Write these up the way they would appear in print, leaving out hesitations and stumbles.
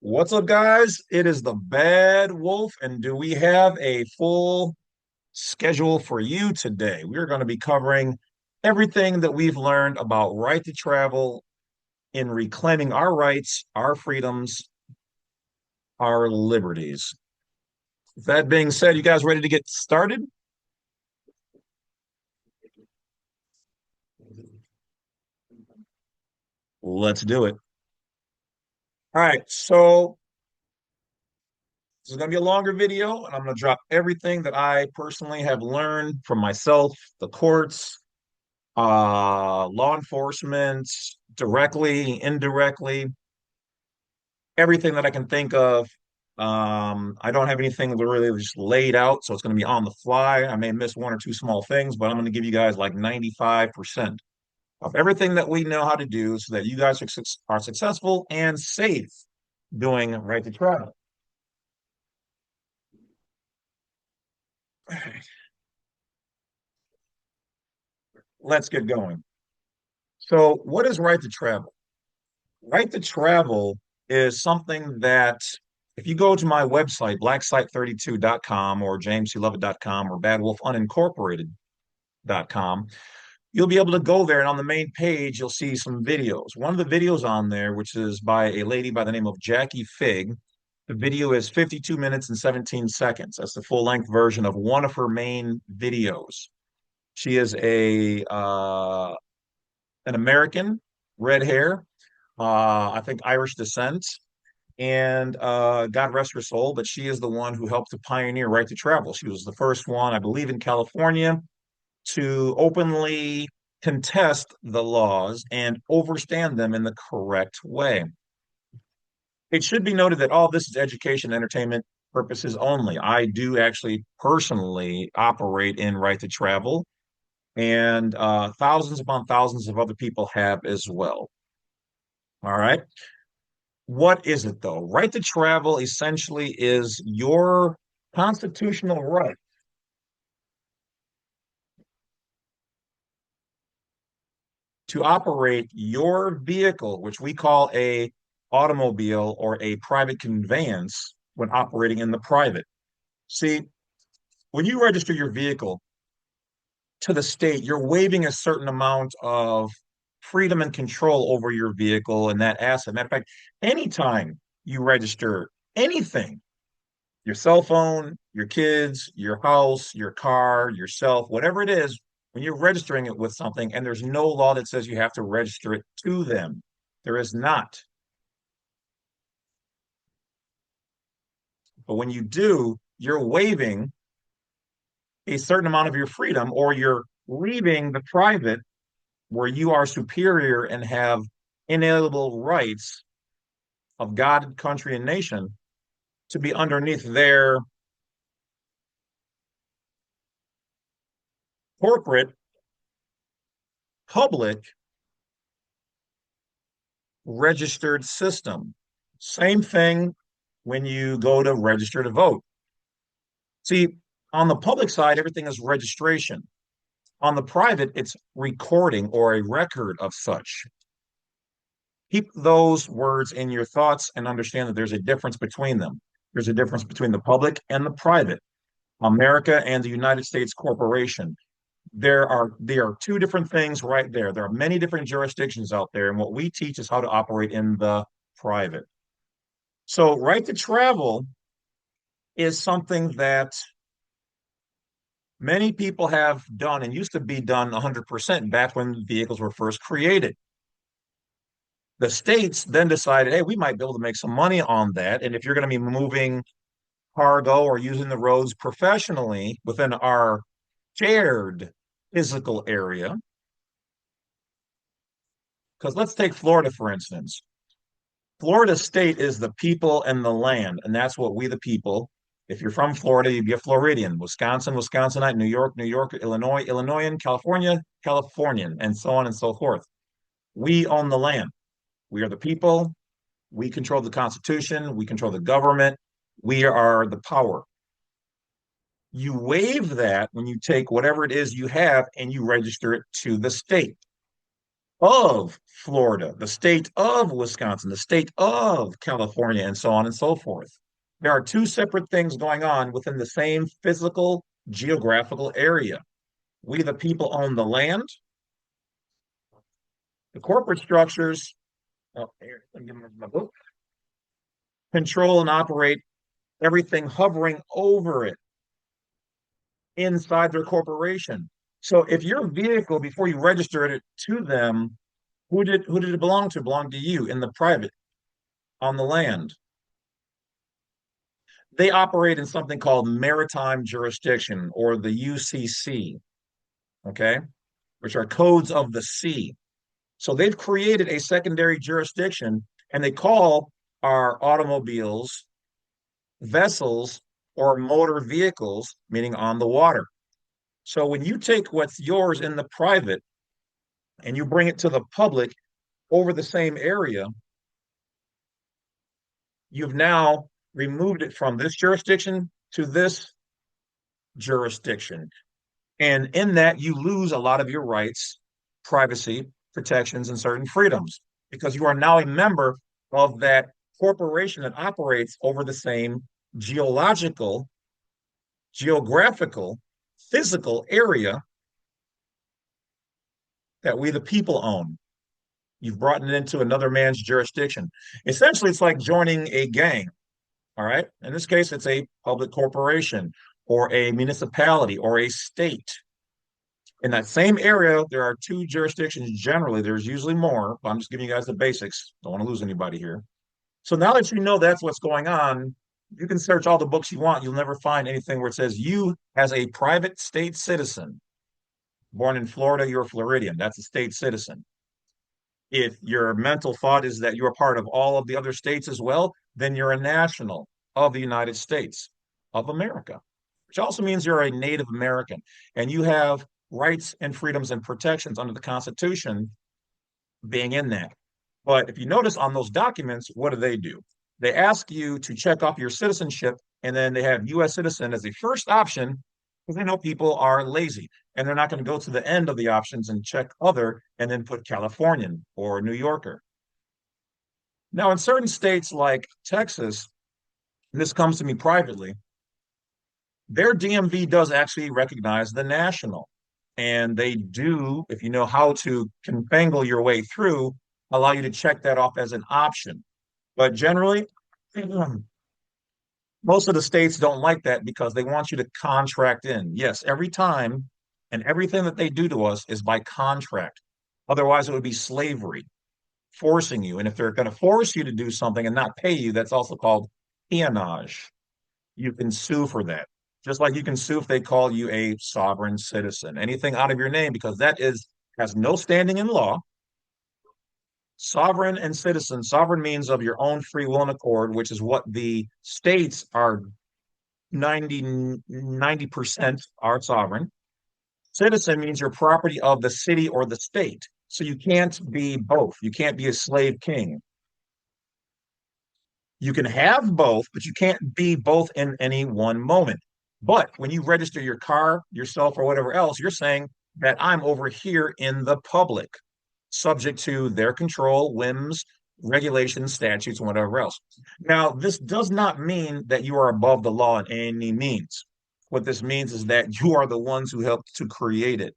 What's up, guys? It is the Bad Wolf, and do we have a full schedule for you today? We're going to be covering everything that we've learned about right to travel in reclaiming our rights, our freedoms, our liberties. That being said, you guys ready to get started? Let's do it. All right, so this is going to be a longer video, and I'm going to drop everything that I personally have learned from myself, the courts, law enforcement, directly, indirectly, everything that I can think of. I don't have anything really just laid out, so it's going to be on the fly. I may miss one or two small things, but I'm going to give you guys like 95% of everything that we know how to do so that you guys are successful and safe doing right to travel. Let's get going. So, what is right to travel? Right to travel is something that if you go to my website, blacksite32.com or jamesclovett.com or badwolf.unincorporated.com, you'll be able to go there. And on the main page, you'll see some videos. One of the videos on there, which is by a lady by the name of Jackie Fig, the video is 52 minutes and 17 seconds. That's the full length version of one of her main videos. She is an American, red hair, I think Irish descent, and God rest her soul, but she is the one who helped to pioneer right to travel. She was the first one, I believe, in California to openly contest the laws and overstand them in the correct way. It should be noted that all this is education and entertainment purposes only. I do actually personally operate in right to travel, and thousands upon thousands of other people have as well. All right. What is it though? Right to travel essentially is your constitutional right to operate your vehicle, which we call a automobile or a private conveyance when operating in the private. See, when you register your vehicle to the state, you're waiving a certain amount of freedom and control over your vehicle and that asset. Matter of fact, anytime you register anything, your cell phone, your kids, your house, your car, yourself, whatever it is, when you're registering it with something, and there's no law that says you have to register it to them. There is not. But when you do, you're waiving a certain amount of your freedom, or you're leaving the private where you are superior and have inalienable rights of God, country, and nation to be underneath their corporate, public, registered system. Same thing when you go to register to vote. See, on the public side, everything is registration. On the private, it's recording or a record of such. Keep those words in your thoughts and understand that there's a difference between them. There's a difference between the public and the private. America and the United States corporation. There are two different things right there. There are many different jurisdictions out there, and what we teach is how to operate in the private. So, right to travel is something that many people have done and used to be done 100% back when vehicles were first created. The states then decided, hey, we might be able to make some money on that. And if you're going to be moving cargo or using the roads professionally within our shared physical area, because let's take Florida, for instance. Florida state is the people and the land, and that's what we, the people. If you're from Florida, you'd be a Floridian. Wisconsin, Wisconsinite. New York, New York. Illinois, Illinoisan. California, Californian, and so on and so forth. We own the land. We are the people. We control the Constitution. We control the government. We are the power. You waive that when you take whatever it is you have and you register it to the state. of Florida, the state of Wisconsin, the state of California, and so on and so forth. There are two separate things going on within the same physical geographical area. We, the people, own the land. The corporate structures oh, here, let me get my book, control and operate everything hovering over it inside their corporation. So if your vehicle, before you registered it to them, who did it belong to? It belonged to you in the private on the land. They operate in something called maritime jurisdiction or the UCC, okay, which are codes of the sea. So they've created a secondary jurisdiction and they call our automobiles vessels or motor vehicles, meaning on the water. So when you take what's yours in the private and you bring it to the public over the same area, you've now removed it from this jurisdiction to this jurisdiction. And in that, you lose a lot of your rights, privacy, protections, and certain freedoms because you are now a member of that corporation that operates over the same geological, geographical, physical area that we, the people, own. You've brought it into another man's jurisdiction. Essentially, it's like joining a gang. All right. In this case, it's a public corporation or a municipality or a state. In that same area, there are two jurisdictions generally. There's usually more, but I'm just giving you guys the basics. Don't want to lose anybody here. So now that you know that's what's going on, you can search all the books you want. You'll never find anything where it says you, as a private state citizen, born in Florida, you're a Floridian. That's a state citizen. If your mental thought is that you're part of all of the other states as well, then you're a national of the United States of America, which also means you're a Native American and you have rights and freedoms and protections under the Constitution being in that. But if you notice on those documents, what do? They ask you to check off your citizenship, and then they have U.S. citizen as the first option because they know people are lazy and they're not going to go to the end of the options and check other and then put Californian or New Yorker. Now, in certain states like Texas, and this comes to me privately, their DMV does actually recognize the national. And they do, if you know how to confangle your way through, allow you to check that off as an option. But generally, most of the states don't like that because they want you to contract in. Yes, every time and everything that they do to us is by contract. Otherwise, it would be slavery, forcing you. And if they're going to force you to do something and not pay you, that's also called peonage. You can sue for that. Just like you can sue if they call you a sovereign citizen, anything out of your name, because that is has no standing in law. Sovereign and citizen. Sovereign means of your own free will and accord, which is what the states are 90% are sovereign. Citizen means you're property of the city or the state. So you can't be both. You can't be a slave king. You can have both, but you can't be both in any one moment. But when you register your car, yourself, or whatever else, you're saying that I'm over here in the public, subject to their control, whims, regulations, statutes, and whatever else. Now, this does not mean that you are above the law in any means. What this means is that you are the ones who helped to create it,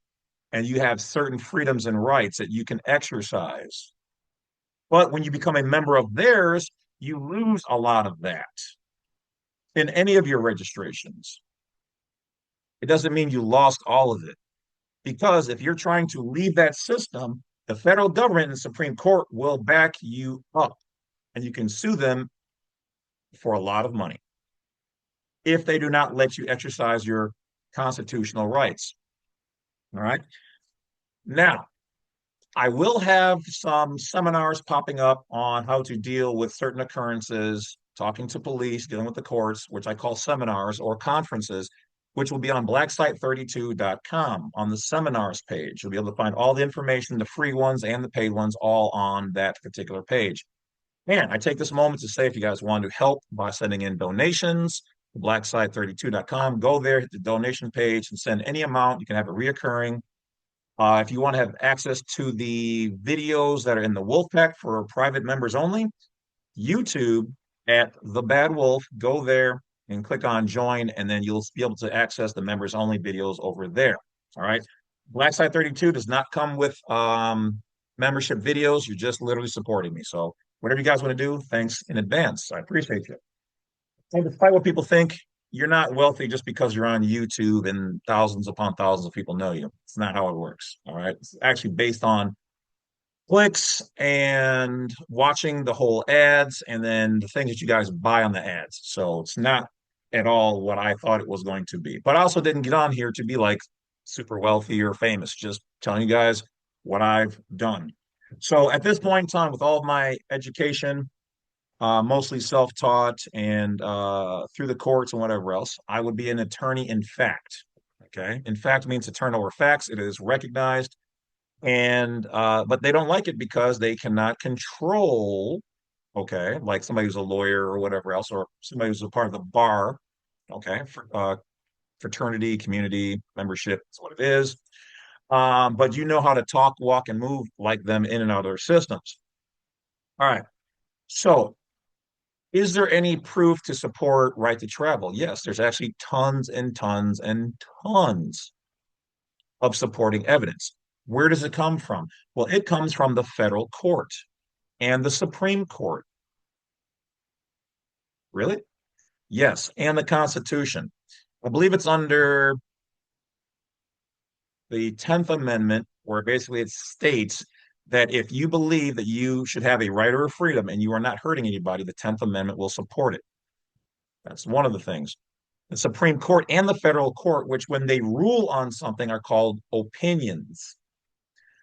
and you have certain freedoms and rights that you can exercise. But when you become a member of theirs, you lose a lot of that in any of your registrations. It doesn't mean you lost all of it. Because if you're trying to leave that system, the federal government and the Supreme Court will back you up and you can sue them for a lot of money if they do not let you exercise your constitutional rights. All right. Now, I will have some seminars popping up on how to deal with certain occurrences, talking to police, dealing with the courts, which I call seminars or conferences, which will be on blacksite32.com on the seminars page. You'll be able to find all the information, the free ones and the paid ones, all on that particular page. And I take this moment to say, if you guys want to help by sending in donations, blacksite32.com, go there, hit the donation page and send any amount. You can have it reoccurring. If you want to have access to the videos that are in the Wolfpack for private members only, YouTube at the Badwolf, go there and click on join, and then you'll be able to access the members only videos over there. All right. Black Site 32 does not come with membership videos. You're just literally supporting me. So whatever you guys want to do, thanks in advance. I appreciate you. And despite what people think, you're not wealthy just because you're on YouTube and thousands upon thousands of people know you. It's not how it works. All right. It's actually based on clicks and watching the whole ads and then the things that you guys buy on the ads. So it's not at all what I thought it was going to be. But I also didn't get on here to be like super wealthy or famous, just telling you guys what I've done. So at this point in time, with all of my education, mostly self-taught and through the courts and whatever else, I would be an attorney in fact. Okay. In fact means to turn over facts. It is recognized and but they don't like it because they cannot control, okay, like somebody who's a lawyer or whatever else, or somebody who's a part of the bar, okay, fraternity, community membership is what it is. But you know how to talk, walk, and move like them in and out of their systems. All right. So is there any proof to support right to travel? Yes, there's actually tons and tons and tons of supporting evidence. Where does it come from? Well, it comes from the federal court and the Supreme Court. Really? Yes, and the Constitution. I believe it's under the 10th Amendment, where basically it states that if you believe that you should have a right or a freedom and you are not hurting anybody, the 10th Amendment will support it. That's one of the things. The Supreme Court and the federal court, which when they rule on something are called opinions.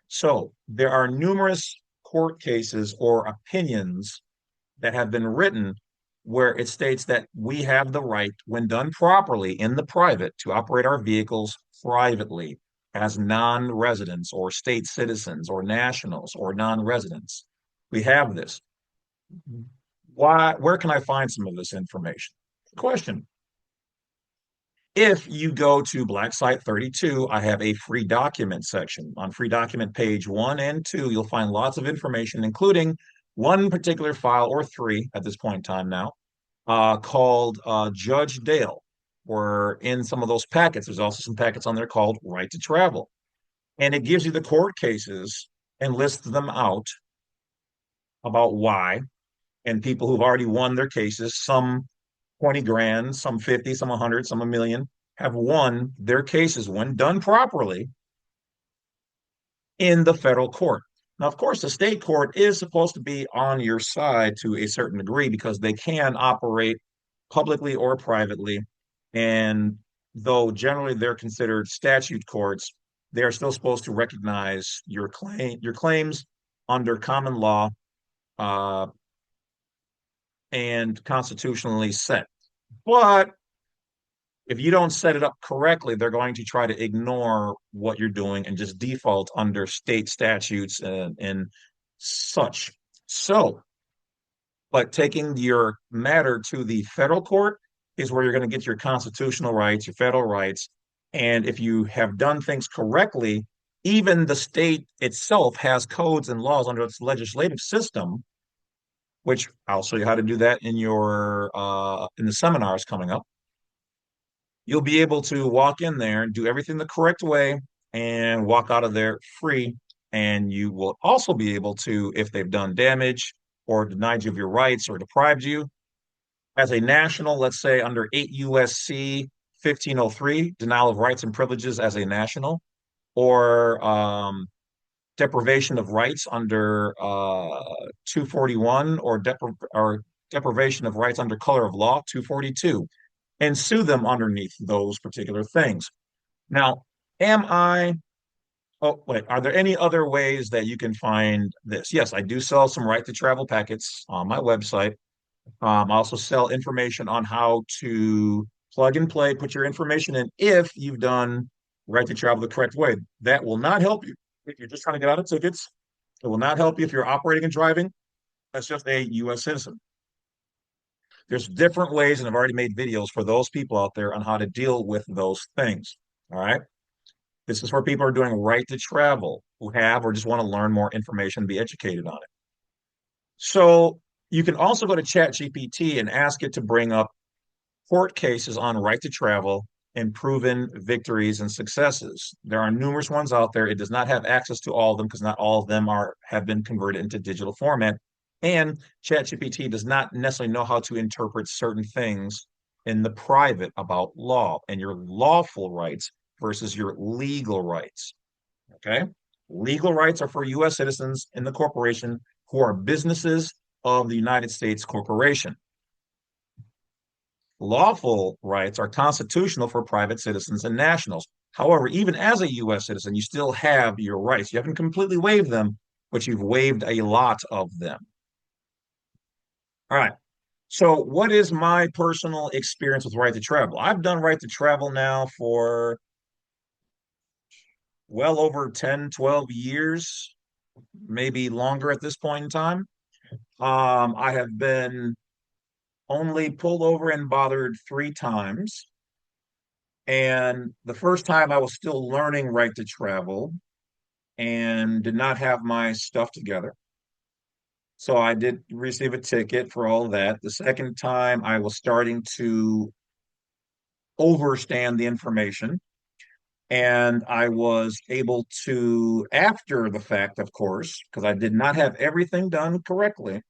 So there are numerous court cases or opinions that have been written where it states that we have the right, when done properly in the private, to operate our vehicles privately as non-residents or state citizens or nationals or non-residents. We have this. Why? Where can I find some of this information? Question. If you go to Black Site 32, I have a free document section. On free document page 1 and 2, you'll find lots of information, including one particular file, or three at this point in time now, called Judge Dale. Where in some of those packets, there's also some packets on there called Right to Travel. And it gives you the court cases and lists them out about why, and people who've already won their cases, some 20 grand, some 50, some 100, some a million, have won their cases when done properly in the federal court. Now, of course, the state court is supposed to be on your side to a certain degree because they can operate publicly or privately. And though generally they're considered statute courts, they are still supposed to recognize your claims under common law uh, and constitutionally set. But if you don't set it up correctly, they're going to try to ignore what you're doing and just default under state statutes and such. So, but taking your matter to the federal court is where you're going to get your constitutional rights, your federal rights. And if you have done things correctly, even the state itself has codes and laws under its legislative system, which I'll show you how to do that in your in the seminars coming up. You'll be able to walk in there and do everything the correct way and walk out of there free. And you will also be able to, if they've done damage or denied you of your rights or deprived you, as a national, let's say under 8 U.S.C. 1503, denial of rights and privileges as a national, or deprivation of rights under 241, or deprivation of rights under color of law 242, and sue them underneath those particular things. Now, am I? Oh, wait, are there any other ways that you can find this? Yes, I do sell some right to travel packets on my website. I also sell information on how to plug and play, put your information in if you've done right to travel the correct way. That will not help you if you're just trying to get out of tickets. It will not help you if you're operating and driving. That's just a U.S. citizen. There's different ways, and I've already made videos for those people out there on how to deal with those things. All right. This is for people who are doing right to travel, who have or just want to learn more information and be educated on it. So you can also go to ChatGPT and ask it to bring up court cases on right to travel and proven victories and successes. There are numerous ones out there. It does not have access to all of them because not all of them are have been converted into digital format. And ChatGPT does not necessarily know how to interpret certain things in the private about law and your lawful rights versus your legal rights. Okay. Legal rights are for U.S. citizens in the corporation who are businesses of the United States corporation. Lawful rights are constitutional for private citizens and nationals. However, even as a U.S. citizen, you still have your rights. You haven't completely waived them, but you've waived a lot of them. All right. So, what is my personal experience with right to travel? I've done right to travel now for well over 10, 12 years, maybe longer at this point in time. I have been only pulled over and bothered 3 times. And the first time I was still learning right to travel and did not have my stuff together. So I did receive a ticket for all of that. The second time I was starting to overstand the information. And I was able to, after the fact, of course, because I did not have everything done correctly,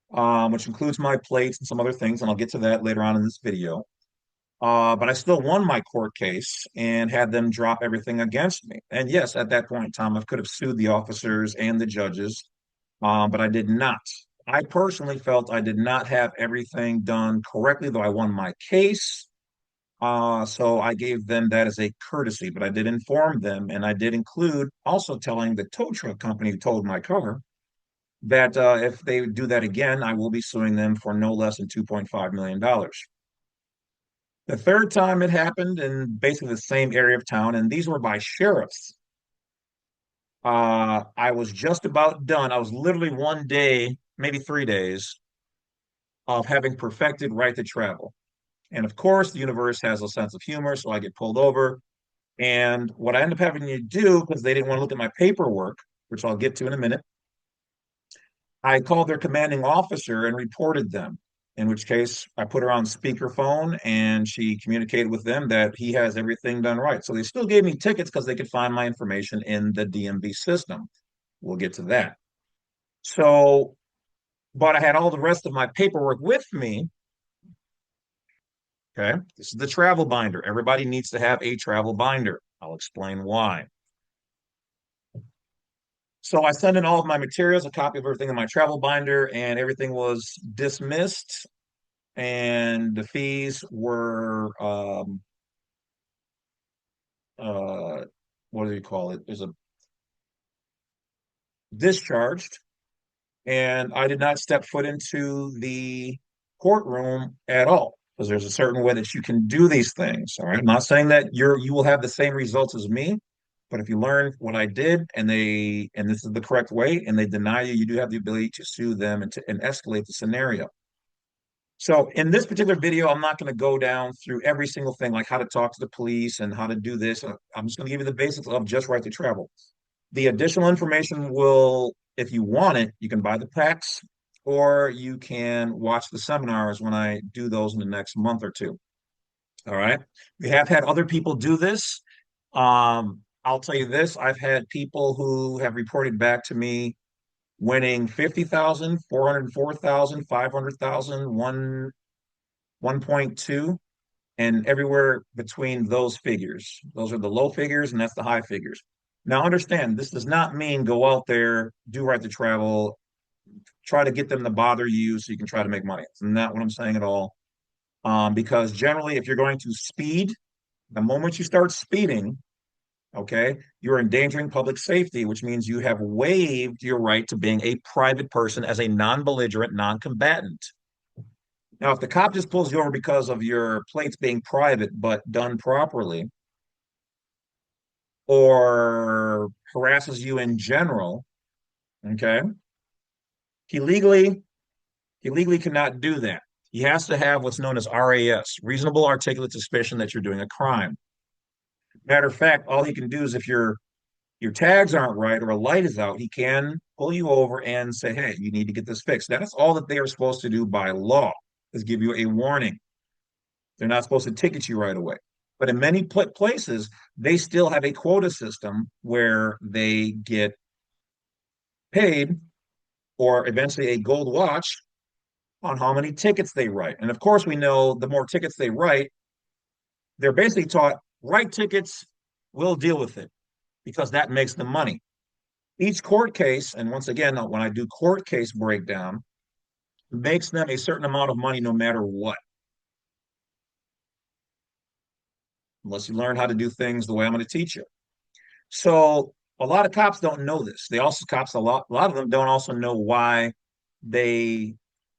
which includes my plates and some other things, and I'll get to that later on in this video. But I still won my court case and had them drop everything against me. And yes, at that point in time, I could have sued the officers and the judges, but I did not. I personally felt I did not have everything done correctly, though I won my case. So I gave them that as a courtesy, but I did inform them, and I did include also telling the tow truck company who towed my car that if they do that again, I will be suing them for no less than $2.5 million. The third time it happened in basically the same area of town, and these were by sheriffs. I was just about done. I was literally 1 day, maybe 3 days, of having perfected right to travel. And of course, the universe has a sense of humor, so I get pulled over. And what I ended up having to do, because they didn't want to look at my paperwork, which I'll get to in a minute, I called their commanding officer and reported them, in which case I put her on speakerphone and she communicated with them that he has everything done right. So they still gave me tickets because they could find my information in the DMV system. We'll get to that. So, but I had all the rest of my paperwork with me. Okay. This is the travel binder. Everybody needs to have a travel binder. I'll explain why. So I sent in all of my materials, a copy of everything in my travel binder, and everything was dismissed. And the fees were uh what do you call it? There's a discharged, and I did not step foot into the courtroom at all because there's a certain way that you can do these things. All right. I'm not saying that you will have the same results as me, but if you learn what I did and this is the correct way and they deny you, you do have the ability to sue them and escalate the scenario. So in this particular video, I'm not going to go down through every single thing, like how to talk to the police and how to do this. I'm just going to give you the basics of just right to travel. The additional information will, if you want it, you can buy the packs or you can watch the seminars when I do those in the next month or two. All right. We have had other people do this. I'll tell you this, I've had people who have reported back to me winning 50,000, 404,000, 500,000, 1.2, and everywhere between those figures. Those are the low figures, and that's the high figures. Now, understand, this does not mean go out there, do right to travel, try to get them to bother you so you can try to make money. It's not what I'm saying at all. Because generally, if you're going to speed, the moment you start speeding, okay, you're endangering public safety, which means you have waived your right to being a private person as a non-belligerent, non-combatant. Now, if the cop just pulls you over because of your plates being private but done properly, or harasses you in general, okay, he legally he legally cannot do that. He has to have what's known as RAS, reasonable articulate suspicion that you're doing a crime. Matter of fact, all he can do is if your tags aren't right or a light is out, he can pull you over and say, hey, you need to get this fixed. That is all that they are supposed to do by law, is give you a warning. They're not supposed to ticket you right away. But in many places, they still have a quota system where they get paid or eventually a gold watch on how many tickets they write. And of course, we know the more tickets they write, they're basically taught write tickets, we'll deal with it because that makes them money. Each court case, and once again, when I do court case breakdown, makes them a certain amount of money no matter what, unless you learn how to do things the way I'm going to teach you. So a lot of cops don't know this. They also cops a lot of them don't also know why they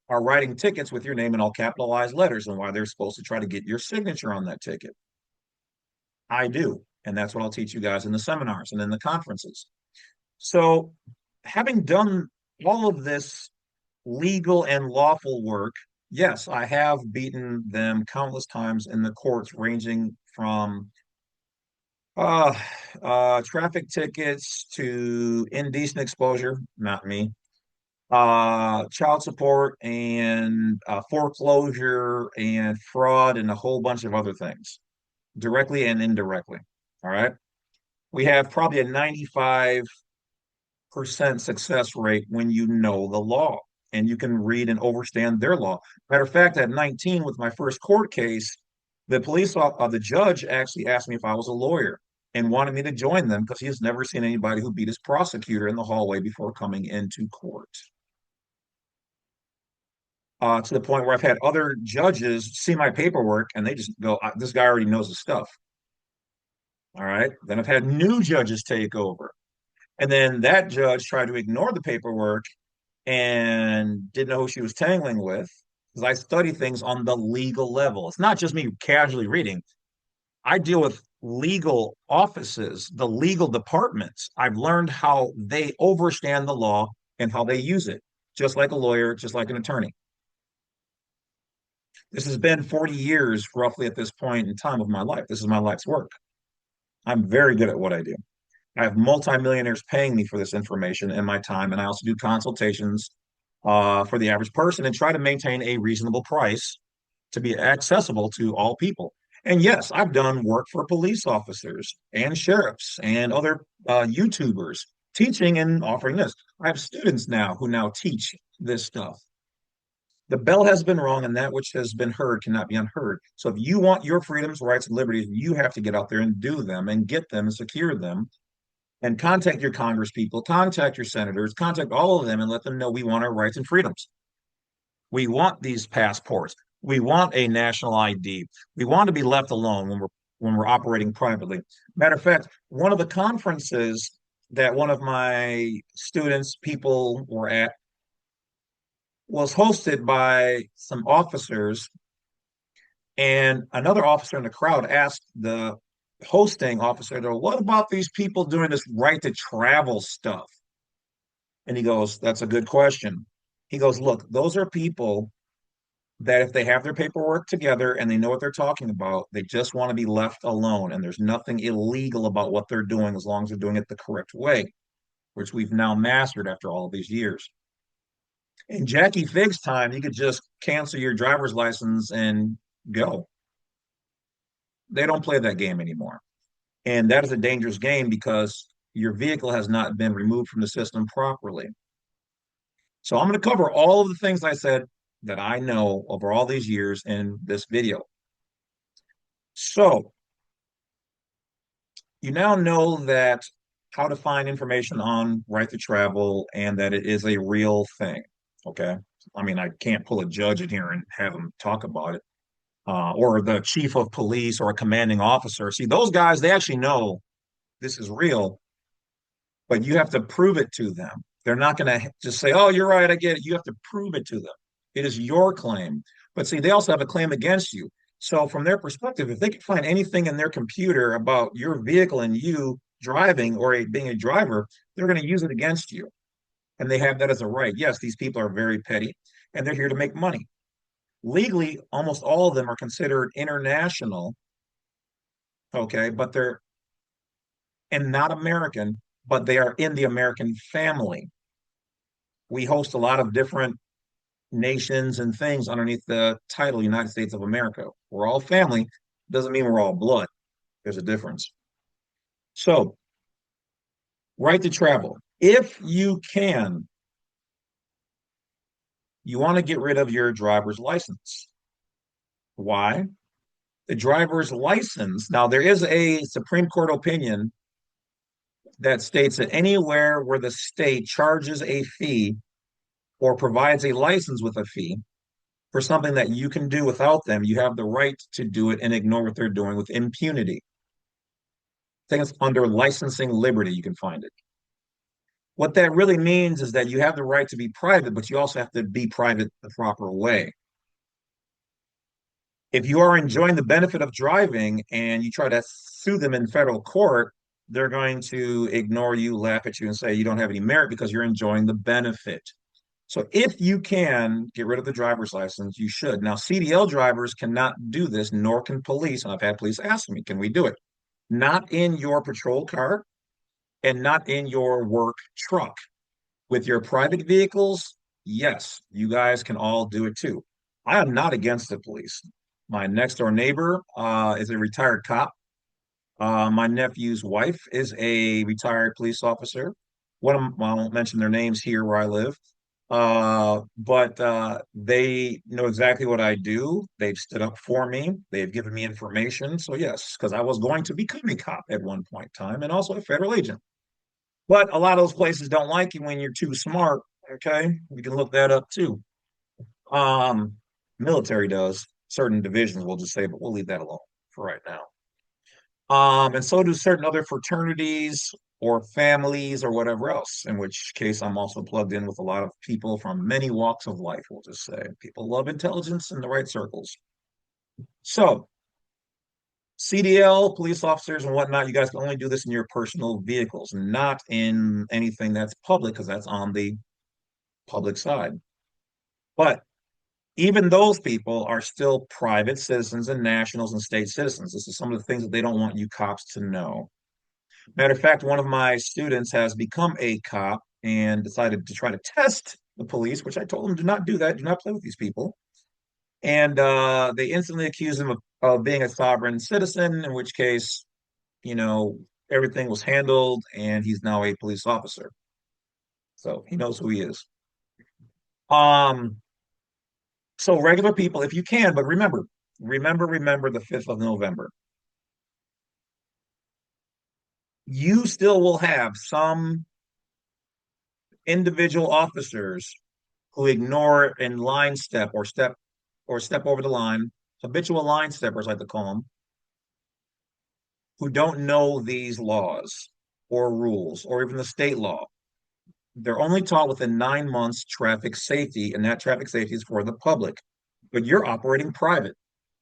are writing tickets with your name in all capitalized letters and why they're supposed to try to get your signature on that ticket. I do, and that's what I'll teach you guys in the seminars and in the conferences. So, having done all of this legal and lawful work, yes, I have beaten them countless times in the courts, ranging from uh, traffic tickets to indecent exposure, not me, child support and foreclosure and fraud and a whole bunch of other things, directly and indirectly. All right. We have probably a 95% success rate when you know the law and you can read and understand their law. Matter of fact, at 19, with my first court case, the judge actually asked me if I was a lawyer and wanted me to join them because he has never seen anybody who beat his prosecutor in the hallway before coming into court. To the point where I've had other judges see my paperwork and they just go, "This guy already knows his stuff." All right. Then I've had new judges take over. And then that judge tried to ignore the paperwork and didn't know who she was tangling with because I study things on the legal level. It's not just me casually reading. I deal with legal offices, the legal departments. I've learned how they understand the law and how they use it, just like a lawyer, just like an attorney. This has been 40 years roughly at this point in time of my life. This is my life's work. I'm very good at what I do. I have multimillionaires paying me for this information and my time, and I also do consultations for the average person and try to maintain a reasonable price to be accessible to all people. And yes, I've done work for police officers and sheriffs and other YouTubers teaching and offering this. I have students now who now teach this stuff. The bell has been rung, and that which has been heard cannot be unheard. So if you want your freedoms, rights, and liberties, you have to get out there and do them and get them and secure them and contact your Congress people, contact your senators, contact all of them and let them know we want our rights and freedoms. We want these passports. We want a national ID. We want to be left alone when we're operating privately. Matter of fact, one of the conferences that one of my students, people were at, was hosted by some officers, and another officer in the crowd asked the hosting officer, what about these people doing this right to travel stuff? And he goes, that's a good question. He goes, look, those are people that if they have their paperwork together and they know what they're talking about, they just want to be left alone. And there's nothing illegal about what they're doing as long as they're doing it the correct way, which we've now mastered after all of these years. In Jackie Figg's time, you could just cancel your driver's license and go. They don't play that game anymore. And that is a dangerous game because your vehicle has not been removed from the system properly. So I'm going to cover all of the things I said that I know over all these years in this video. So you now know that how to find information on right to travel and that it is a real thing. Okay. I mean, I can't pull a judge in here and have them talk about it. Or the chief of police or a commanding officer. See, those guys, they actually know this is real, but you have to prove it to them. They're not going to just say, oh, you're right, I get it. You have to prove it to them. It is your claim. But see, they also have a claim against you. So, from their perspective, if they can find anything in their computer about your vehicle and you driving or being a driver, they're going to use it against you. And they have that as a right. Yes, these people are very petty and they're here to make money. Legally, almost all of them are considered international, okay, but they're and not American, but they are in the American family. We host a lot of different nations and things underneath the title United States of America. We're all family. Doesn't mean we're all blood. There's a difference. So, right to travel. If you can, you want to get rid of your driver's license. Why? The driver's license. Now, there is a Supreme Court opinion that states that anywhere where the state charges a fee or provides a license with a fee for something that you can do without them, you have the right to do it and ignore what they're doing with impunity. I think it's under licensing liberty, you can find it. What that really means is that you have the right to be private, but you also have to be private the proper way. If you are enjoying the benefit of driving and you try to sue them in federal court, they're going to ignore you, laugh at you, and say you don't have any merit because you're enjoying the benefit. So if you can get rid of the driver's license, you should. Now, CDL drivers cannot do this, nor can police. And I've had police ask me, can we do it? Not in your patrol car and not in your work truck. With your private vehicles, yes, you guys can all do it too. I am not against the police. My next door neighbor is a retired cop. My nephew's wife is a retired police officer. One of them, well, I won't mention their names here where I live, but they know exactly what I do. They've stood up for me. They've given me information. So yes, because I was going to become a cop at one point in time and also a federal agent. But a lot of those places don't like you when you're too smart. Okay, you can look that up too. Um, Military does. Certain divisions will just say, but we'll leave that alone for right now. And so do certain other fraternities or families or whatever else, in which case I'm also plugged in with a lot of people from many walks of life, we'll just say. People love intelligence in the right circles. So, CDL, police officers, and whatnot, you guys can only do this in your personal vehicles, not in anything that's public, because that's on the public side. But even those people are still private citizens and nationals and state citizens. This is some of the things that they don't want you cops to know. Matter of fact, one of my students has become a cop and decided to try to test the police, which I told him, do not do that. Do not play with these people. And they instantly accused him of being a sovereign citizen, in which case, you know, everything was handled and he's now a police officer. So he knows who he is. Um, so regular people, if you can, but remember the 5th of November. You still will have some individual officers who ignore and line step or step over the line, habitual line steppers, like to call them, who don't know these laws or rules or even the state law. They're only taught within 9 months traffic safety, and that traffic safety is for the public. But you're operating private.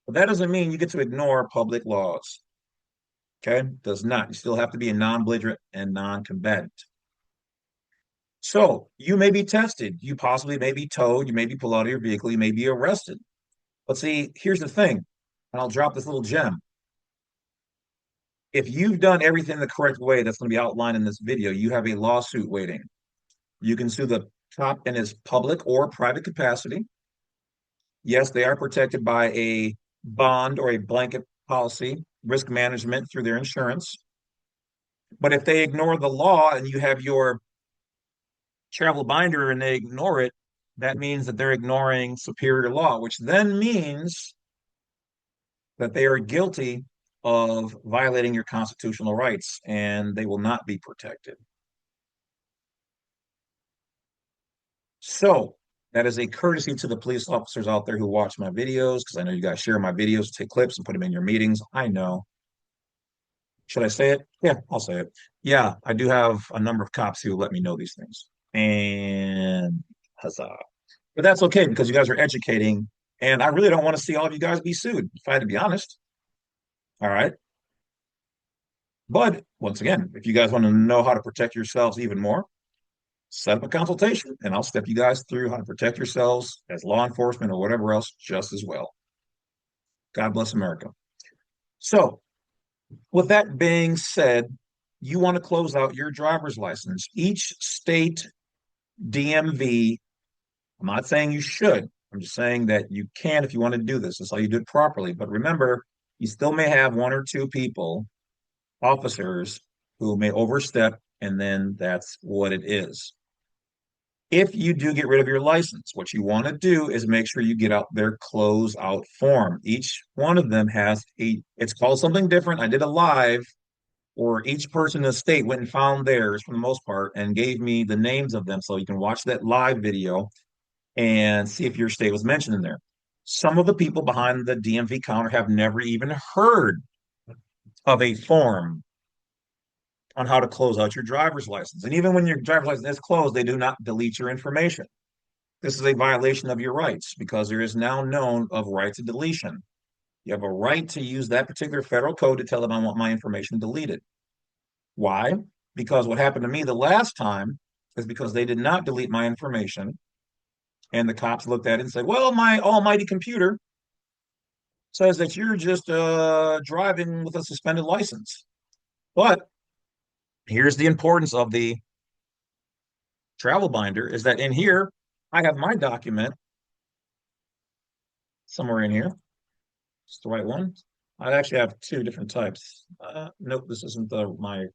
But that doesn't mean you get to ignore public laws. Okay? Does not. You still have to be a non-belligerent and non-combatant. So you may be tested. You possibly may be towed. You may be pulled out of your vehicle. You may be arrested. But see, here's the thing, and I'll drop this little gem. If you've done everything the correct way that's going to be outlined in this video, you have a lawsuit waiting. You can sue the cop in his public or private capacity. Yes, they are protected by a bond or a blanket policy, risk management through their insurance. But if they ignore the law and you have your travel binder and they ignore it, that means that they're ignoring superior law, which then means that they are guilty of violating your constitutional rights and they will not be protected. So that is a courtesy to the police officers out there who watch my videos, because I know you guys share my videos, take clips and put them in your meetings. I know. Should I say it? Yeah, I'll say it. Yeah, I do have a number of cops who let me know these things. And huzzah. But that's okay because you guys are educating. And I really don't want to see all of you guys be sued, if I had to be honest. All right. But once again, if you guys want to know how to protect yourselves even more, set up a consultation and I'll step you guys through how to protect yourselves as law enforcement or whatever else just as well. God bless America. So, with that being said, you want to close out your driver's license. Each state DMV, I'm not saying you should. I'm just saying that you can if you want to do this. That's how you do it properly. But remember, you still may have one or two people, officers, who may overstep, and then that's what it is. If you do get rid of your license, what you want to do is make sure you get out their closeout form. Each one of them has it's called something different. I did a live, or each person in the state went and found theirs for the most part and gave me the names of them. So you can watch that live video and see if your state was mentioned in there. Some of the people behind the DMV counter have never even heard of a form on how to close out your driver's license. And even when your driver's license is closed, they do not delete your information. This is a violation of your rights because there is now known of right to deletion. You have a right to use that particular federal code to tell them I want my information deleted. Why? Because what happened to me the last time is because they did not delete my information. And the cops looked at it and said, well, my almighty computer says that you're just driving with a suspended license. But here's the importance of the travel binder is that in here, I have my document somewhere in here. It's the right one. I actually have two different types. Nope, this isn't my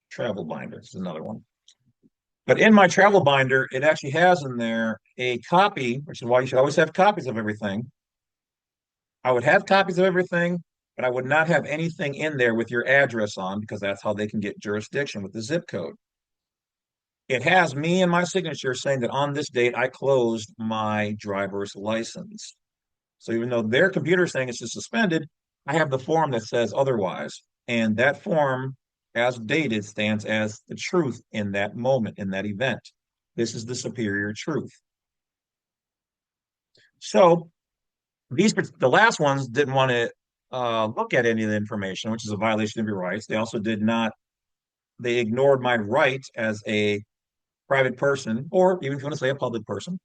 travel binder. This is another one. But in my travel binder, it actually has in there a copy, which is why you should always have copies of everything. I would have copies of everything, but I would not have anything in there with your address on because that's how they can get jurisdiction with the zip code. It has me and my signature saying that on this date I closed my driver's license. So even though their computer is saying it's just suspended, I have the form that says otherwise. And that form, as dated, stands as the truth in that moment, in that event. This is the superior truth. So the last ones didn't want to look at any of the information, which is a violation of your rights. They also did not, they ignored my right as a private person, or even if you want to say a public person,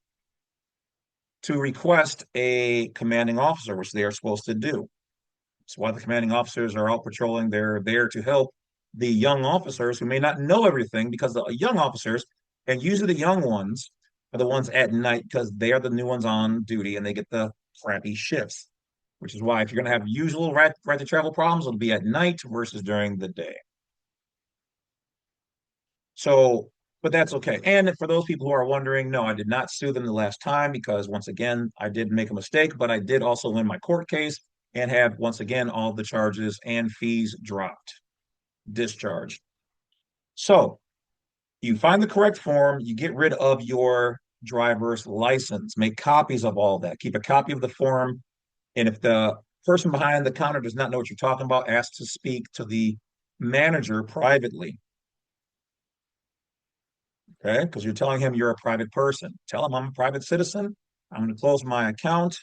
to request a commanding officer, which they are supposed to do. That's why the commanding officers are out patrolling. They're there to help the young officers who may not know everything because the young officers, and usually the young ones, are the ones at night because they are the new ones on duty and they get the crappy shifts, which is why if you're going to have usual right to travel problems, it'll be at night versus during the day. So, but that's okay. And for those people who are wondering, no, I did not sue them the last time because once again, I did make a mistake, but I did also win my court case and have once again all the charges and fees dropped, discharged. So you find the correct form, you get rid of your driver's license, make copies of all that, keep a copy of the form. And if the person behind the counter does not know what you're talking about, ask to speak to the manager privately. Okay, because you're telling him you're a private person. Tell him I'm a private citizen. I'm going to close my account.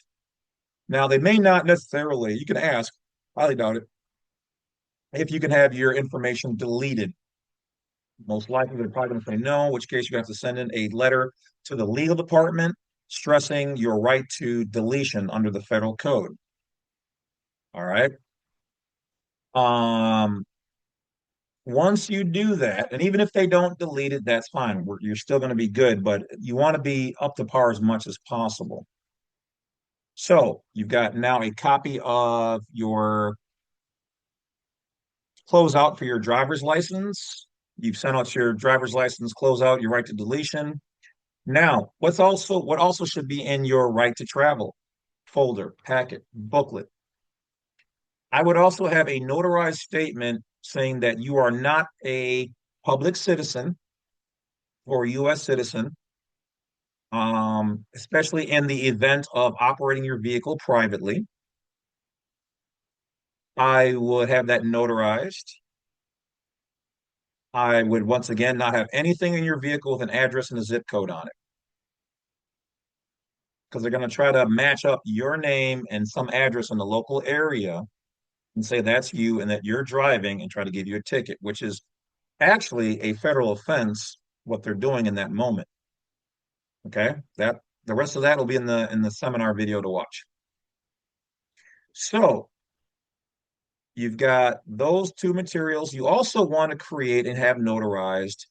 Now, they may not necessarily, you can ask, highly doubt it, if you can have your information deleted. Most likely, they're probably going to say no, in which case you have to send in a letter to the legal department stressing your right to deletion under the federal code. All right. Um, Once you do that, and even if they don't delete it, that's fine. You're still going to be good, but you want to be up to par as much as possible. So you've got now a copy of your closeout for your driver's license. You've sent out your driver's license closeout, your right to deletion. Now, what also should be in your right to travel folder, packet, booklet. I would also have a notarized statement saying that you are not a public citizen or U.S. citizen, especially in the event of operating your vehicle privately. I would have that notarized. I would once again not have anything in your vehicle with an address and a zip code on it because they're going to try to match up your name and some address in the local area and say that's you and that you're driving and try to give you a ticket, which is actually a federal offense, what they're doing in that moment. Okay. That the rest of that will be in the, seminar video to watch. So You've got those two materials. You also want to create and have notarized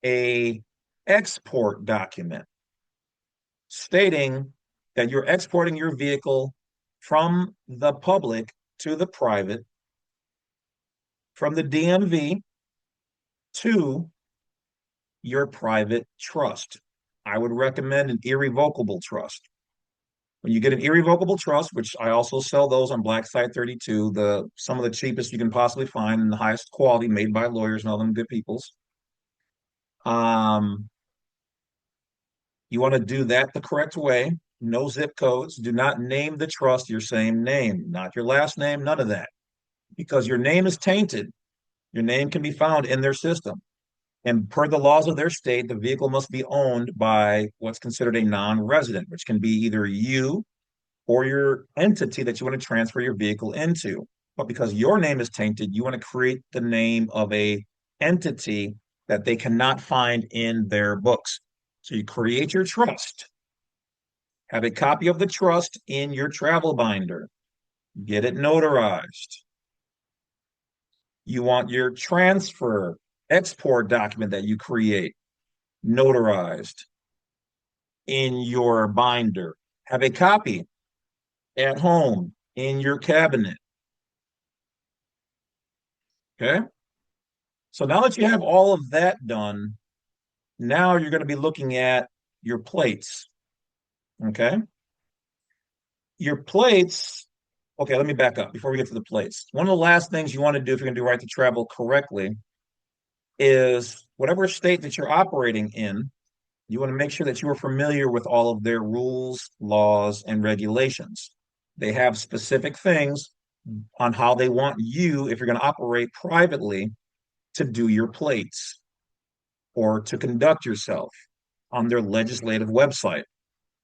a export document stating that you're exporting your vehicle from the public to the private, from the DMV to your private trust. I would recommend an irrevocable trust. When you get an irrevocable trust, which I also sell those on Black Site 32, the some of the cheapest you can possibly find and the highest quality made by lawyers and all them good peoples. Um, you want to do that the correct way. No zip codes. Do not name the trust your same name, not your last name, none of that. Because your name is tainted. Your name can be found in their system. And per the laws of their state, the vehicle must be owned by what's considered a non-resident, which can be either you or your entity that you want to transfer your vehicle into. But because your name is tainted, you want to create the name of a entity that they cannot find in their books. So you create your trust, have a copy of the trust in your travel binder, get it notarized. You want your transfer export document that you create notarized in your binder. Have a copy at home in your cabinet. Okay. So now that you have all of that done, now you're going to be looking at your plates. Okay. Your plates. Okay, let me back up before we get to the plates. One of the last things you want to do if you're going to do right to travel correctly is whatever state that you're operating in, you want to make sure that you are familiar with all of their rules, laws, and regulations. They have specific things on how they want you, if you're going to operate privately, to do your plates or to conduct yourself on their legislative website.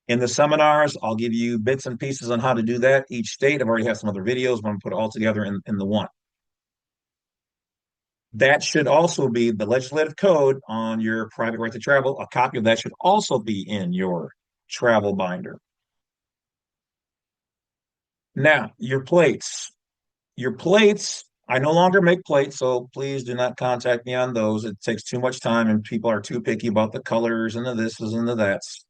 In the seminars, I'll give you bits and pieces on how to do that. Each state, I've already had some other videos, but I'm going to put it all together in the one. That should also be the legislative code on your private right to travel. A copy of that should also be in your travel binder. Now, your plates. Your plates, I no longer make plates, so please do not contact me on those. It takes too much time and people are too picky about the colors and the thises and the that's,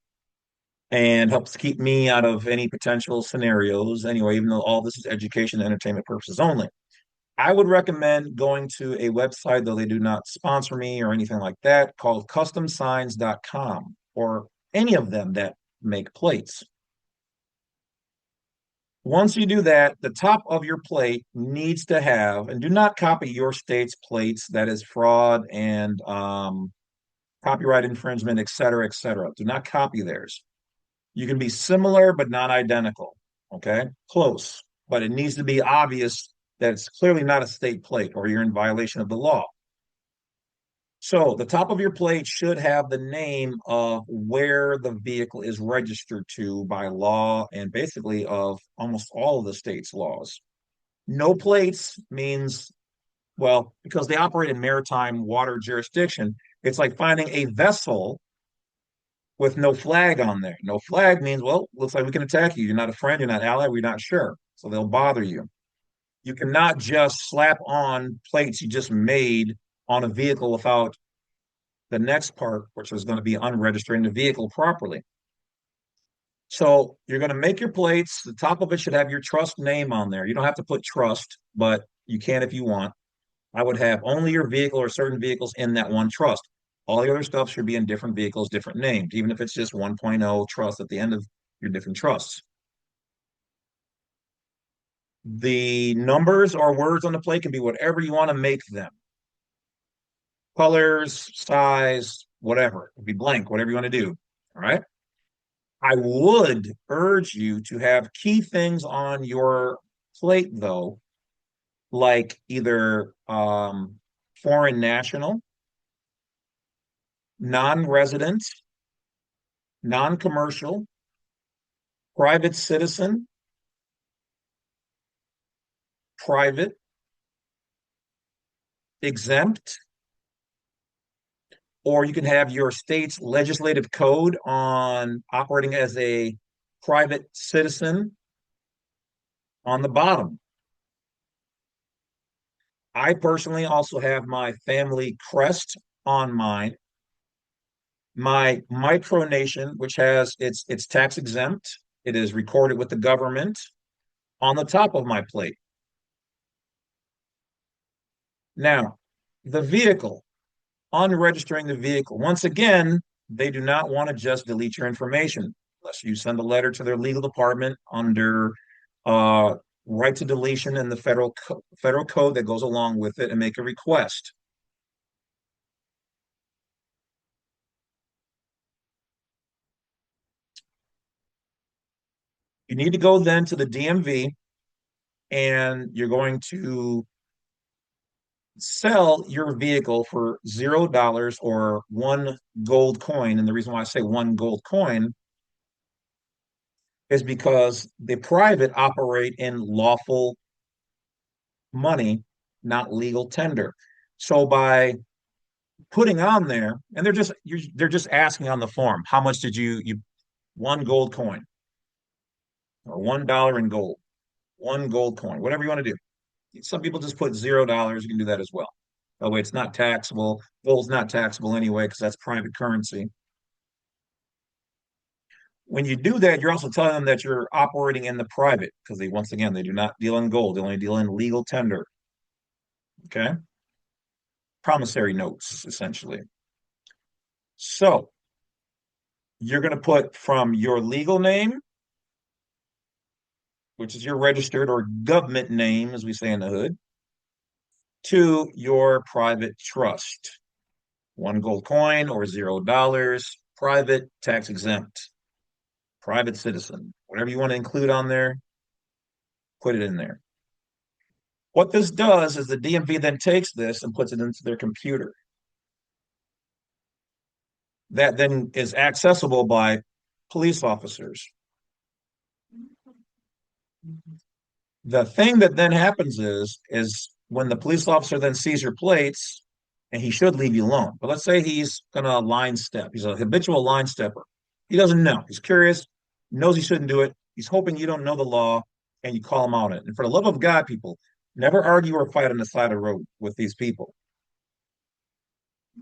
and helps keep me out of any potential scenarios. Anyway, even though all this is education and entertainment purposes only. I would recommend going to a website, though they do not sponsor me or anything like that, called customsigns.com or any of them that make plates. Once you do that, the top of your plate needs to have, and do not copy your state's plates. That is fraud and copyright infringement, et cetera, et cetera. Do not copy theirs. You can be similar, but not identical. Okay, close, but it needs to be obvious that it's clearly not a state plate or you're in violation of the law. So the top of your plate should have the name of where the vehicle is registered to by law and basically of almost all of the state's laws. No plates means, well, because they operate in maritime water jurisdiction, it's like finding a vessel with no flag on there. No flag means, well, looks like we can attack you. You're not a friend, you're not ally, we're not sure. So they'll bother you. You cannot just slap on plates you just made on a vehicle without the next part, which is going to be unregistering the vehicle properly. So you're going to make your plates. The top of it should have your trust name on there. You don't have to put trust, but you can if you want. I would have only your vehicle or certain vehicles in that one trust. All the other stuff should be in different vehicles, different names, even if it's just 1.0 trust at the end of your different trusts. The numbers or words on the plate can be whatever you want to make them. Colors, size, whatever. It could be blank, whatever you want to do. All right. I would urge you to have key things on your plate, though, like either foreign national, non-resident, non-commercial, private citizen, private, exempt, or you can have your state's legislative code on operating as a private citizen on the bottom. I personally also have my family crest on mine, my micronation, which has it's tax exempt. It is recorded with the government on the top of my plate. Now, the vehicle, unregistering the vehicle. Once again, they do not want to just delete your information unless you send a letter to their legal department under uh, right to deletion and the federal code that goes along with it and make a request. You need to go then to the DMV and you're going to sell your vehicle for $0 or one gold coin. And the reason why I say one gold coin is because the private operate in lawful money, not legal tender. So by putting on there, and they're just asking on the form, how much did you one gold coin or $1 in gold, one gold coin, whatever you want to do. Some people just put $0. You can do that as well. That way, it's not taxable. Gold's not taxable anyway because that's private currency. When you do that, you're also telling them that you're operating in the private because they, once again, they do not deal in gold. They only deal in legal tender. Okay. Promissory notes, essentially. So you're going to put from your legal name, which is your registered or government name, as we say in the hood, to your private trust. One gold coin or $0, private, tax exempt, private citizen. Whatever you want to include on there, put it in there. What this does is the DMV then takes this and puts it into their computer. That then is accessible by police officers. The thing that then happens is when the police officer then sees your plates, and he should leave you alone. But let's say he's gonna line step. He's a habitual line stepper. He doesn't know. He's curious, knows he shouldn't do it. He's hoping you don't know the law and you call him out on it. And for the love of God, people, never argue or fight on the side of the road with these people.